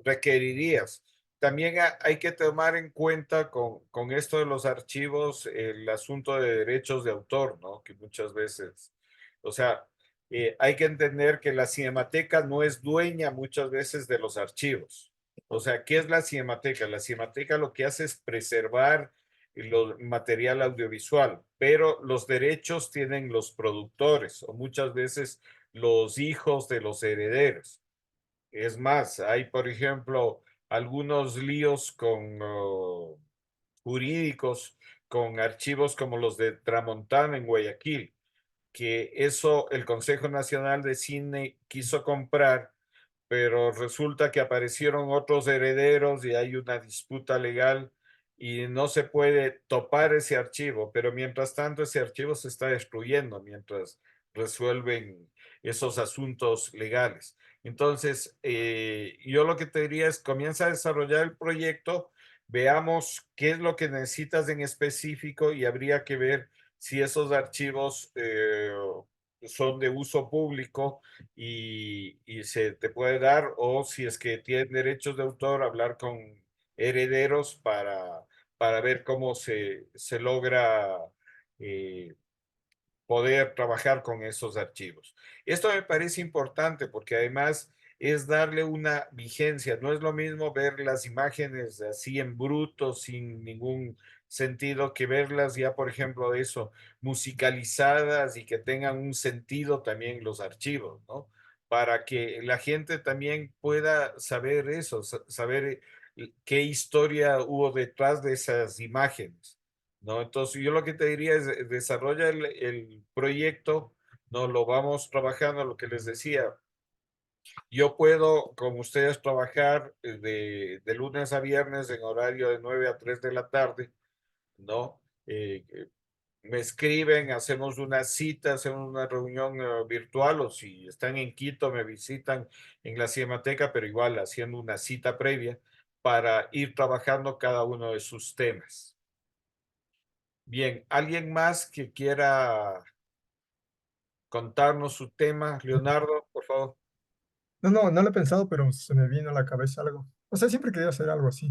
requerirías. También hay que tomar en cuenta con esto de los archivos el asunto de derechos de autor, ¿no? Que muchas veces, o sea, hay que entender que la Cinemateca no es dueña muchas veces de los archivos. O sea, ¿qué es la Cinemateca? La Cinemateca lo que hace es preservar el material audiovisual, pero los derechos tienen los productores o muchas veces los hijos de los herederos. Es más, hay, por ejemplo, algunos líos con jurídicos, con archivos como los de Tramontana en Guayaquil, que eso el Consejo Nacional de Cine quiso comprar, pero resulta que aparecieron otros herederos y hay una disputa legal y no se puede topar ese archivo, pero mientras tanto ese archivo se está destruyendo mientras resuelven esos asuntos legales. Entonces, yo lo que te diría es comienza a desarrollar el proyecto, veamos qué es lo que necesitas en específico y habría que ver si esos archivos son de uso público y se te puede dar, o si es que tienen derechos de autor, hablar con herederos para ver cómo se logra eh, poder trabajar con esos archivos. Esto me parece importante porque además es darle una vigencia. No es lo mismo ver las imágenes así en bruto, sin ningún sentido, que verlas ya, por ejemplo, eso, musicalizadas y que tengan un sentido también los archivos, ¿no? Para que la gente también pueda saber eso, saber qué historia hubo detrás de esas imágenes. ¿No? Entonces, yo lo que te diría es desarrolla el proyecto, ¿no? Lo vamos trabajando, lo que les decía. Yo puedo, con ustedes, trabajar de lunes a viernes en horario de 9 a 3 de la tarde, ¿no? Me escriben, hacemos una cita, hacemos una reunión virtual, o si están en Quito, me visitan en la Cinemateca, pero igual haciendo una cita previa para ir trabajando cada uno de sus temas. Bien, ¿alguien más que quiera contarnos su tema? Leonardo, por favor. No lo he pensado, pero se me vino a la cabeza algo. O sea, siempre quería hacer algo así.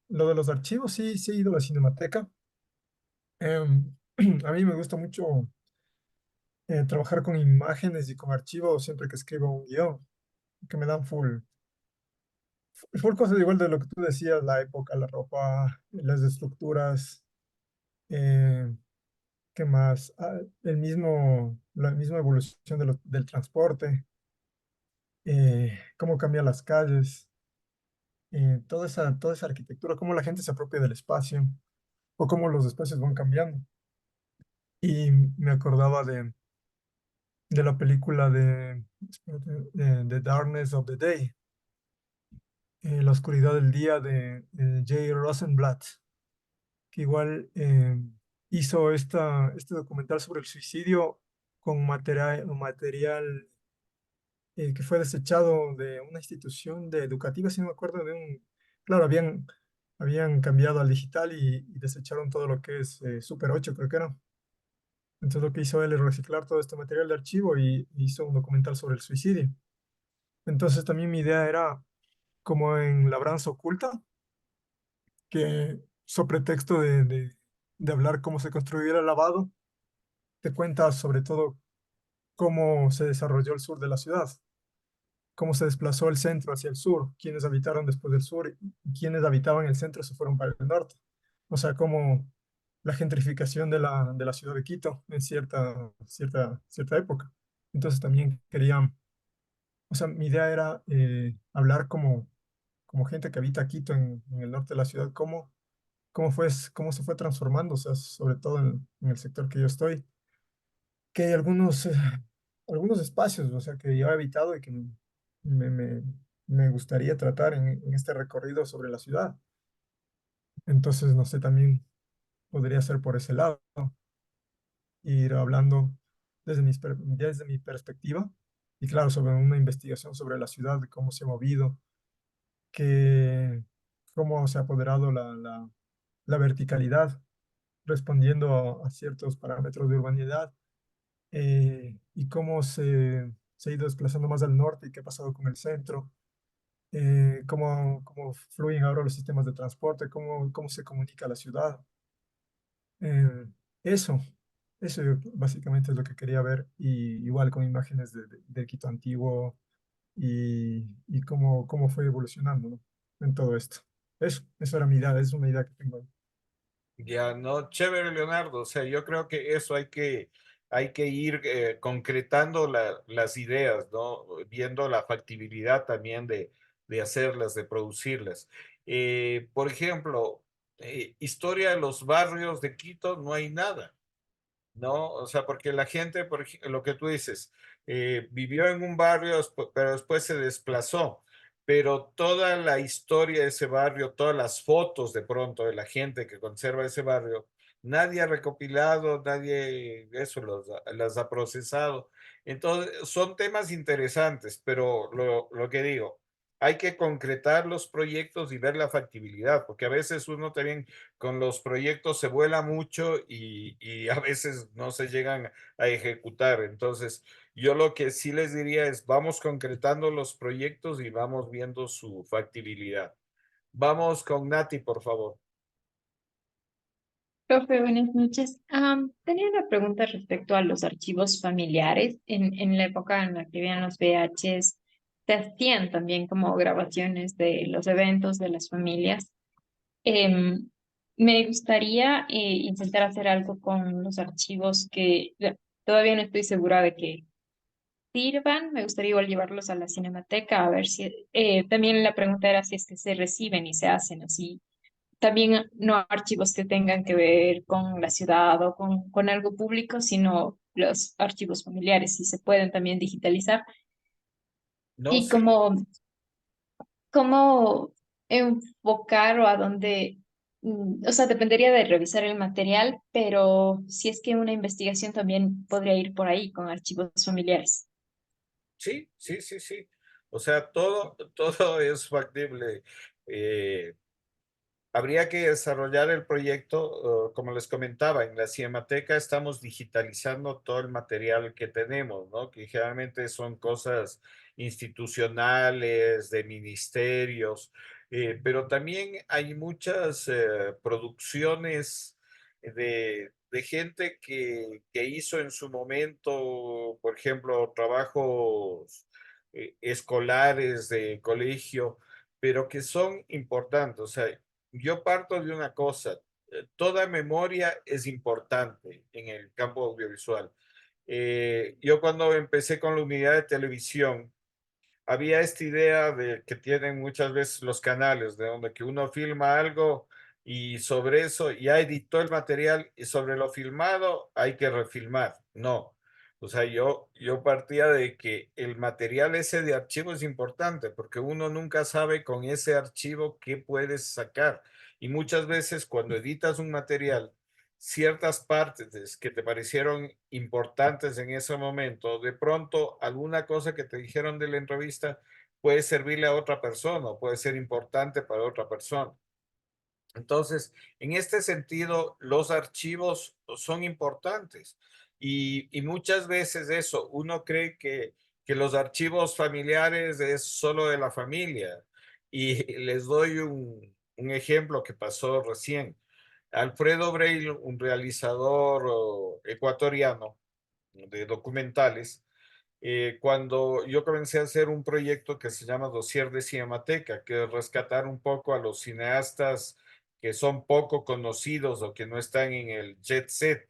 Lo de los archivos, sí, sí he ido a la Cinemateca. A mí me gusta mucho trabajar con imágenes y con archivos siempre que escribo un guión, que me dan full cosas igual de lo que tú decías, la época, la ropa, las estructuras, eh, ¿qué más? La misma evolución del transporte, cómo cambian las calles, toda esa arquitectura, cómo la gente se apropia del espacio o cómo los espacios van cambiando. Y me acordaba de la película de The Darkness of the Day, La oscuridad del día de Jay Rosenblatt, que igual hizo este documental sobre el suicidio con material que fue desechado de una institución educativa, si no me acuerdo, claro, habían cambiado al digital y desecharon todo lo que es Super 8, creo que era. Entonces lo que hizo él es reciclar todo este material de archivo y hizo un documental sobre el suicidio. Entonces también mi idea era, como en Labranza Oculta, que sobre pretexto de hablar cómo se construyó el lavado, te cuenta sobre todo cómo se desarrolló el sur de la ciudad, cómo se desplazó el centro hacia el sur, quiénes habitaron después del sur y quienes habitaban el centro se fueron para el norte. O sea, cómo la gentrificación de la ciudad de Quito en cierta época. Entonces también quería, o sea, mi idea era hablar como gente que habita Quito en el norte de la ciudad, cómo se fue transformando, o sea, sobre todo en el sector que yo estoy, que hay algunos espacios, o sea, que yo he habitado y que me, me- me gustaría tratar en este recorrido sobre la ciudad. Entonces, no sé, también podría ser por ese lado, ir hablando desde mi perspectiva y claro, sobre una investigación sobre la ciudad, de cómo se ha movido, que, cómo se ha apoderado la verticalidad, respondiendo a ciertos parámetros de urbanidad, y cómo se ha ido desplazando más al norte y qué ha pasado con el centro, cómo fluyen ahora los sistemas de transporte, cómo se comunica la ciudad. Eh, eso, básicamente es lo que quería ver, y igual con imágenes del Quito antiguo, y cómo fue evolucionando, ¿no? En todo esto. Eso era mi idea, es una idea que tengo. Ya, no, chévere, Leonardo. O sea, yo creo que eso hay que ir concretando las ideas, ¿no? Viendo la factibilidad también de hacerlas, de producirlas. Por ejemplo, historia de los barrios de Quito, no hay nada. ¿No? O sea, porque la gente, lo que tú dices, vivió en un barrio, pero después se desplazó. Pero toda la historia de ese barrio, todas las fotos de pronto de la gente que conserva ese barrio, nadie ha recopilado, nadie eso las ha procesado. Entonces, son temas interesantes, pero lo que digo, hay que concretar los proyectos y ver la factibilidad, porque a veces uno también con los proyectos se vuela mucho y a veces no se llegan a ejecutar. Entonces, yo lo que sí les diría es, vamos concretando los proyectos y vamos viendo su factibilidad. Vamos con Nati, por favor. Profe, buenas noches. Tenía una pregunta respecto a los archivos familiares. En la época en la que habían los VHs, se hacían también como grabaciones de los eventos de las familias. Em, Me gustaría intentar hacer algo con los archivos que todavía no estoy segura de que sirvan. Me gustaría igual llevarlos a la Cinemateca a ver si... también la pregunta era si es que se reciben y se hacen así también no archivos que tengan que ver con la ciudad o con algo público, sino los archivos familiares, si se pueden también digitalizar. No, Y sí, cómo enfocar o a dónde, o sea, dependería de revisar el material, pero si es que una investigación también podría ir por ahí con archivos familiares. sí, sí, sí, sí. O sea, todo es factible. Eh, Habría que desarrollar el proyecto, como les comentaba, en la Cinemateca estamos digitalizando todo el material que tenemos, ¿no? Que generalmente son cosas institucionales, de ministerios, pero también hay muchas producciones de gente que hizo en su momento, por ejemplo, trabajos escolares de colegio, pero que son importantes. O sea, yo parto de una cosa, toda memoria es importante en el campo audiovisual. Yo cuando empecé con la unidad de televisión, había esta idea de que tienen muchas veces los canales, de donde que uno filma algo y sobre eso ya editó el material y sobre lo filmado hay que refilmar. No. O sea, yo partía de que el material ese de archivo es importante porque uno nunca sabe con ese archivo qué puedes sacar. Y muchas veces cuando editas un material, ciertas partes que te parecieron importantes en ese momento, de pronto alguna cosa que te dijeron de la entrevista puede servirle a otra persona o puede ser importante para otra persona. Entonces, en este sentido, los archivos son importantes y muchas veces eso, uno cree que los archivos familiares es solo de la familia. Y les doy un ejemplo que pasó recién. Alfredo Breil, un realizador ecuatoriano de documentales, cuando yo comencé a hacer un proyecto que se llama Dossier de Cinemateca, que es rescatar un poco a los cineastas que son poco conocidos o que no están en el jet set,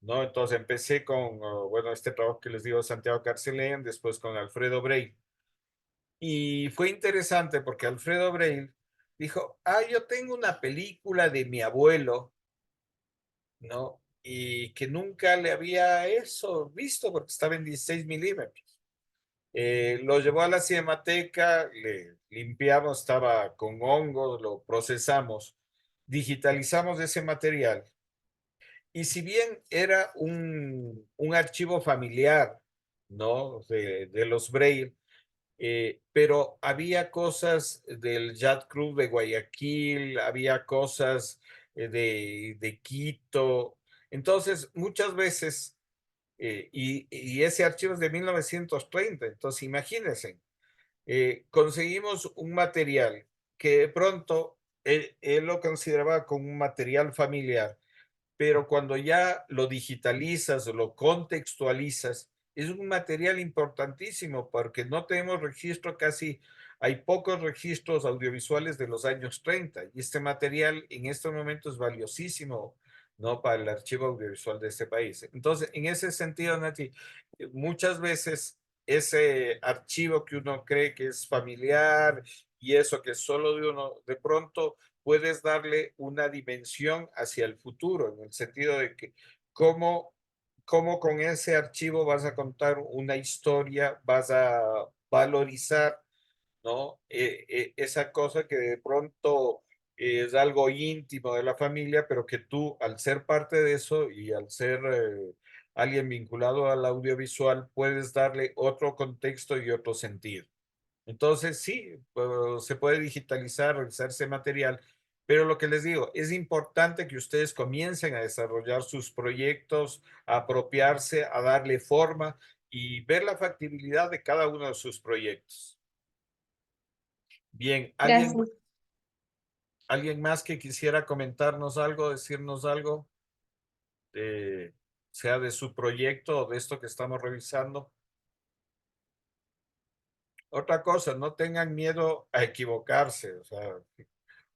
¿no? Entonces empecé con, bueno, este trabajo que les digo, Santiago Carcelén, después con Alfredo Breil. Y fue interesante porque Alfredo Breil dijo, yo tengo una película de mi abuelo, ¿no? Y que nunca le había eso visto porque estaba en 16 milímetros. Lo llevó a la cinemateca, le limpiamos, estaba con hongos, lo procesamos, digitalizamos ese material. Y si bien era un archivo familiar, ¿no? De los Braille, pero había cosas del Yacht Club de Guayaquil, había cosas de Quito. Entonces, muchas veces, y ese archivo es de 1930, entonces imagínense, conseguimos un material que de pronto él lo consideraba como un material familiar, pero cuando ya lo digitalizas, lo contextualizas, es un material importantísimo porque no tenemos registro casi, hay pocos registros audiovisuales de los años 30 y este material en este momento es valiosísimo, ¿no? Para el archivo audiovisual de este país. Entonces, en ese sentido, Nati, muchas veces ese archivo que uno cree que es familiar y eso que es solo de uno, de pronto puedes darle una dimensión hacia el futuro, en el sentido de que cómo con ese archivo vas a contar una historia, vas a valorizar, ¿no? Esa cosa que de pronto es algo íntimo de la familia, pero que tú, al ser parte de eso y al ser alguien vinculado al audiovisual, puedes darle otro contexto y otro sentido. Entonces, sí, se puede digitalizar, revisar ese material, pero lo que les digo, es importante que ustedes comiencen a desarrollar sus proyectos, a apropiarse, a darle forma y ver la factibilidad de cada uno de sus proyectos. Bien, Gracias. ¿alguien más que quisiera comentarnos algo, decirnos algo, sea de su proyecto o de esto que estamos revisando? Otra cosa, no tengan miedo a equivocarse, o sea,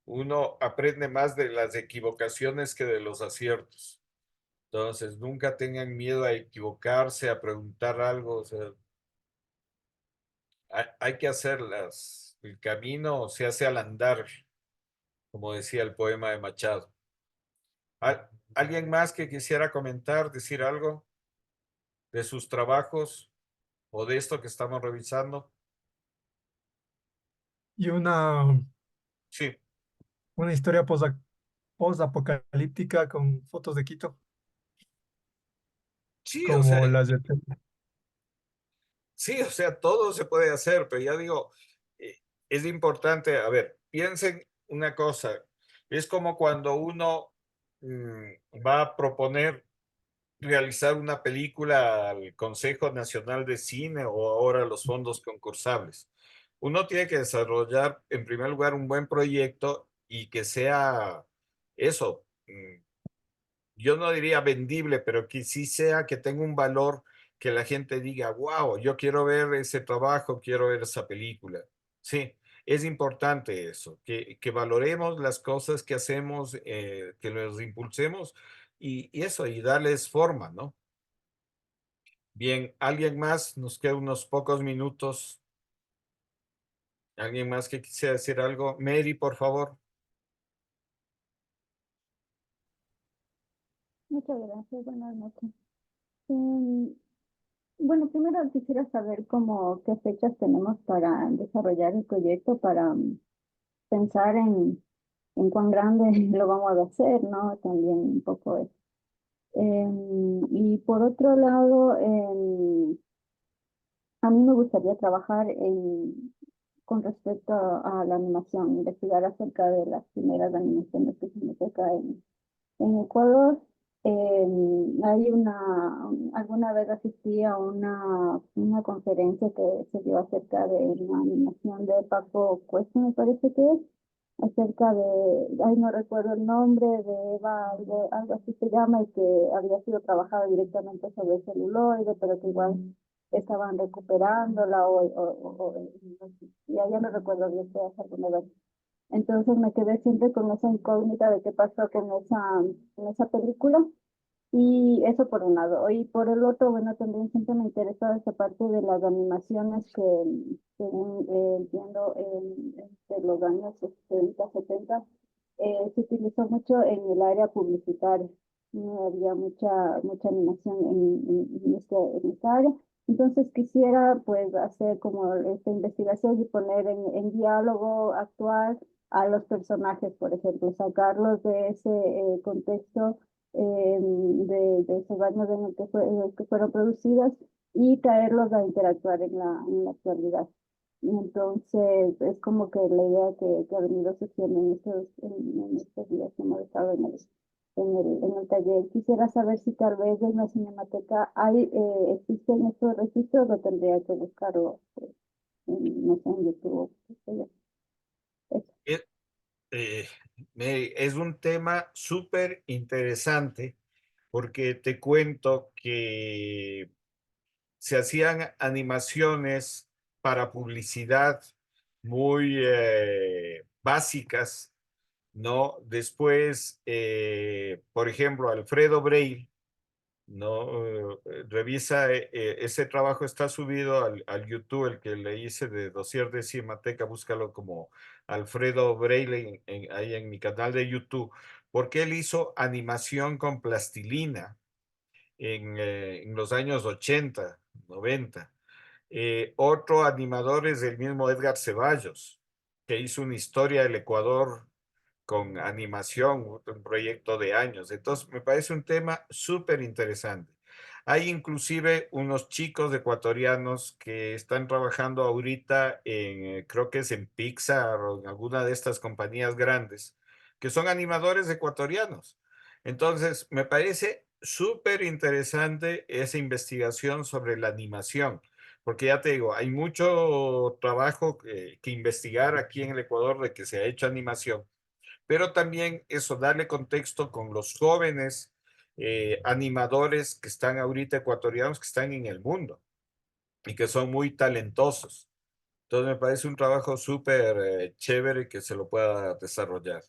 uno aprende más de las equivocaciones que de los aciertos. Entonces, nunca tengan miedo a equivocarse, a preguntar algo, o sea, hay que hacerlas. El camino se hace al andar, como decía el poema de Machado. ¿Alguien más que quisiera comentar, decir algo de sus trabajos o de esto que estamos revisando? Y una, Sí. una historia post-apocalíptica con fotos de Quito, Sí, o sea, como las de... sí, o sea, todo se puede hacer, pero ya digo, es importante, a ver, piensen una cosa, es como cuando uno va a proponer realizar una película al Consejo Nacional de Cine o ahora a los fondos concursables. Uno tiene que desarrollar, en primer lugar, un buen proyecto y que sea eso, yo no diría vendible, pero que sí sea que tenga un valor que la gente diga, wow, yo quiero ver ese trabajo, quiero ver esa película. Sí, es importante eso, que valoremos las cosas que hacemos, que los impulsemos y eso, y darles forma, ¿no? Bien, ¿alguien más? Nos quedan unos pocos minutos. ¿Alguien más que quisiera decir algo? Mary, por favor. Muchas gracias, buenas noches. Em, bueno, primero quisiera saber cómo, qué fechas tenemos para desarrollar el proyecto, para pensar en cuán grande lo vamos a hacer, ¿no? También un poco eso. Y por otro lado, a mí me gustaría trabajar con respecto a la animación, investigar acerca de las primeras animaciones que se nos acá en Ecuador. Hay alguna vez asistí a una conferencia que se dio acerca de la animación de Paco Cuesta, me parece que es, acerca de, ay, no recuerdo el nombre, de Eva, algo así se llama, y que había sido trabajado directamente sobre el celuloide, pero que igual estaban recuperándola, y ya no recuerdo bien qué hace alguna vez. Entonces me quedé siempre con esa incógnita de qué pasó con esa película. Y eso por un lado. Y por el otro, bueno, también siempre me interesaba esa parte de las animaciones que, según entiendo, entre los años 60, 70, se utilizó mucho en el área publicitaria. No había mucha animación en esta área. Entonces quisiera pues hacer como esta investigación y poner en diálogo actual a los personajes, por ejemplo, sacarlos de ese contexto de esos años en los que fueron producidas y traerlos a interactuar en la actualidad. Y entonces es como que la idea que ha venido surgiendo en estos días que hemos estado en el taller. Quisiera saber si tal vez en la Cinemateca existen estos registros o tendría que buscarlo, no sé, en YouTube. Qué sé yo. Eh, eh, Mary, es un tema súper interesante porque te cuento que se hacían animaciones para publicidad muy básicas, ¿no? Después, por ejemplo, Alfredo Breil, ¿no? Revisa, ese trabajo está subido al YouTube, el que le hice de Dossier de Cinemateca, búscalo como Alfredo Breil ahí en mi canal de YouTube, porque él hizo animación con plastilina en los años 80, 90. Otro animador es el mismo Edgar Ceballos, que hizo una historia del Ecuador con animación, un proyecto de años. Entonces, me parece un tema súper interesante. Hay inclusive unos chicos ecuatorianos que están trabajando ahorita creo que es en Pixar o en alguna de estas compañías grandes, que son animadores ecuatorianos. Entonces, me parece súper interesante esa investigación sobre la animación, porque ya te digo, hay mucho trabajo que investigar aquí en el Ecuador de que se ha hecho animación, pero también eso, darle contexto con los jóvenes animadores que están ahorita ecuatorianos, que están en el mundo y que son muy talentosos. Entonces me parece un trabajo súper chévere que se lo pueda desarrollar.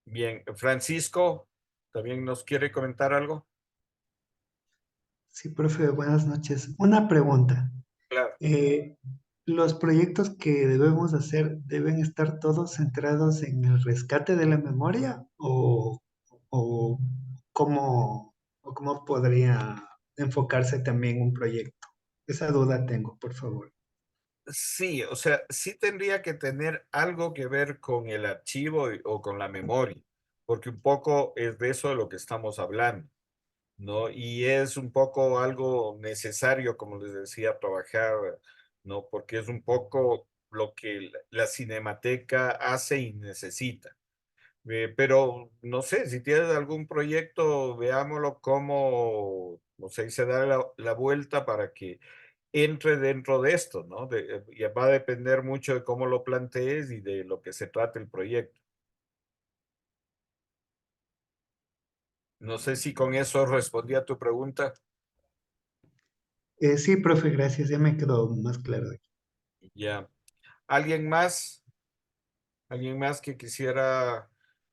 Bien, Francisco, ¿también nos quiere comentar algo? Sí, profe, buenas noches. Una pregunta. Claro. ¿Los proyectos que debemos hacer deben estar todos centrados en el rescate de la memoria o cómo, o cómo podría enfocarse también un proyecto? Esa duda tengo, por favor. Sí, o sea, sí tendría que tener algo que ver con el archivo o con la memoria, porque un poco es de eso de lo que estamos hablando, ¿no? Y es un poco algo necesario, como les decía, trabajar, ¿no? Porque es un poco lo que la cinemateca hace y necesita. Pero no sé, si tienes algún proyecto, veámoslo como, no sé, se da la vuelta para que entre dentro de esto, ¿no? Y va a depender mucho de cómo lo plantees y de lo que se trate el proyecto. No sé si con eso respondí a tu pregunta. Sí, profe, gracias. Ya me quedó más claro. Ya. ¿Alguien más? ¿Alguien más que quisiera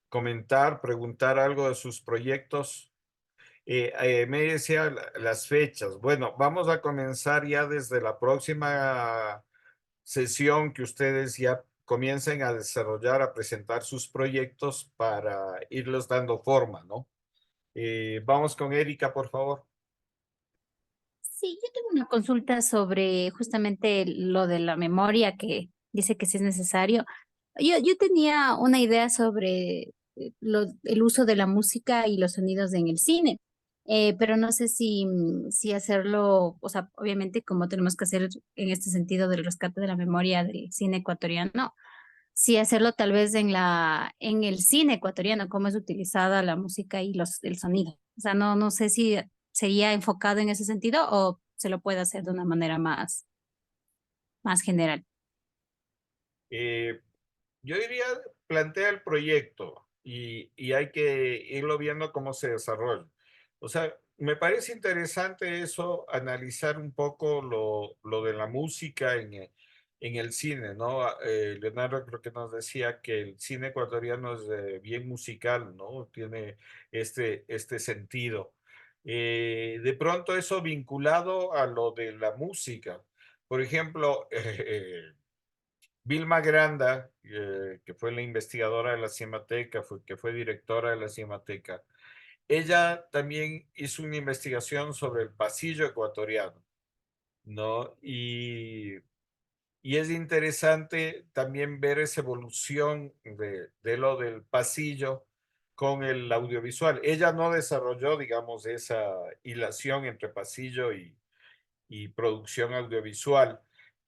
comentar, preguntar algo de sus proyectos? Me decía las fechas. Bueno, vamos a comenzar ya desde la próxima sesión que ustedes ya comiencen a desarrollar, a presentar sus proyectos para irlos dando forma, ¿no? Vamos con Erika, por favor. Sí, yo tengo una consulta sobre justamente lo de la memoria que dice que sí es necesario. Yo tenía una idea sobre el uso de la música y los sonidos en el cine, pero no sé si hacerlo, o sea, obviamente como tenemos que hacer en este sentido del rescate de la memoria del cine ecuatoriano, si hacerlo tal vez en el cine ecuatoriano, cómo es utilizada la música y el sonido. O sea, no sé si sería enfocado en ese sentido o se lo puede hacer de una manera más general. Eh, yo diría, plantea el proyecto y hay que irlo viendo cómo se desarrolla. O sea, me parece interesante eso, analizar un poco lo de la música en el cine, ¿no? Leonardo creo que nos decía que el cine ecuatoriano es bien musical, ¿no? Tiene este sentido. De pronto eso vinculado a lo de la música. Por ejemplo, Vilma Granda, que fue la investigadora de la Cinemateca, que fue directora de la Cinemateca, ella también hizo una investigación sobre el pasillo ecuatoriano, ¿no? Y es interesante también ver esa evolución de lo del pasillo con el audiovisual. Ella no desarrolló, digamos, esa hilación entre pasillo y producción audiovisual.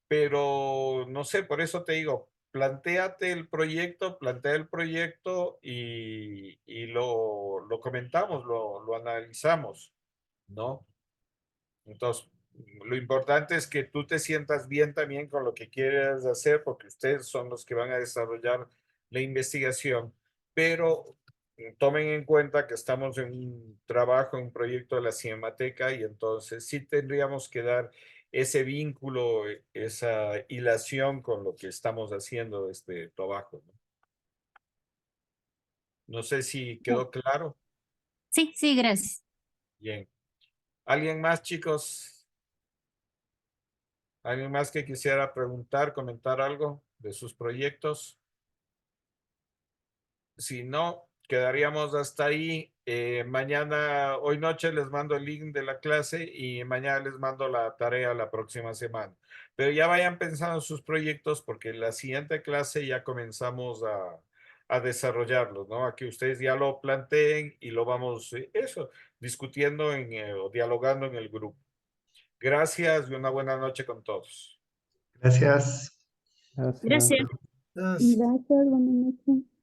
Pero no sé, por eso te digo, plantea el proyecto y lo comentamos, lo analizamos, ¿no? Entonces, lo importante es que tú te sientas bien también con lo que quieres hacer, porque ustedes son los que van a desarrollar la investigación, pero tomen en cuenta que estamos en un trabajo, en un proyecto de la Cinemateca, y entonces sí tendríamos que dar ese vínculo, esa hilación con lo que estamos haciendo este trabajo, ¿no? No sé si quedó claro. Sí, sí, gracias. Bien. ¿Alguien más, chicos? ¿Alguien más que quisiera preguntar, comentar algo de sus proyectos? Si no, quedaríamos hasta ahí. Mañana, hoy noche les mando el link de la clase y mañana les mando la tarea la próxima semana. Pero ya vayan pensando en sus proyectos porque la siguiente clase ya comenzamos a desarrollarlos, ¿no? A que ustedes ya lo planteen y lo vamos, discutiendo o dialogando en el grupo. Gracias y una buena noche con todos. Gracias. Gracias. Gracias. Gracias. Gracias, buenas noches.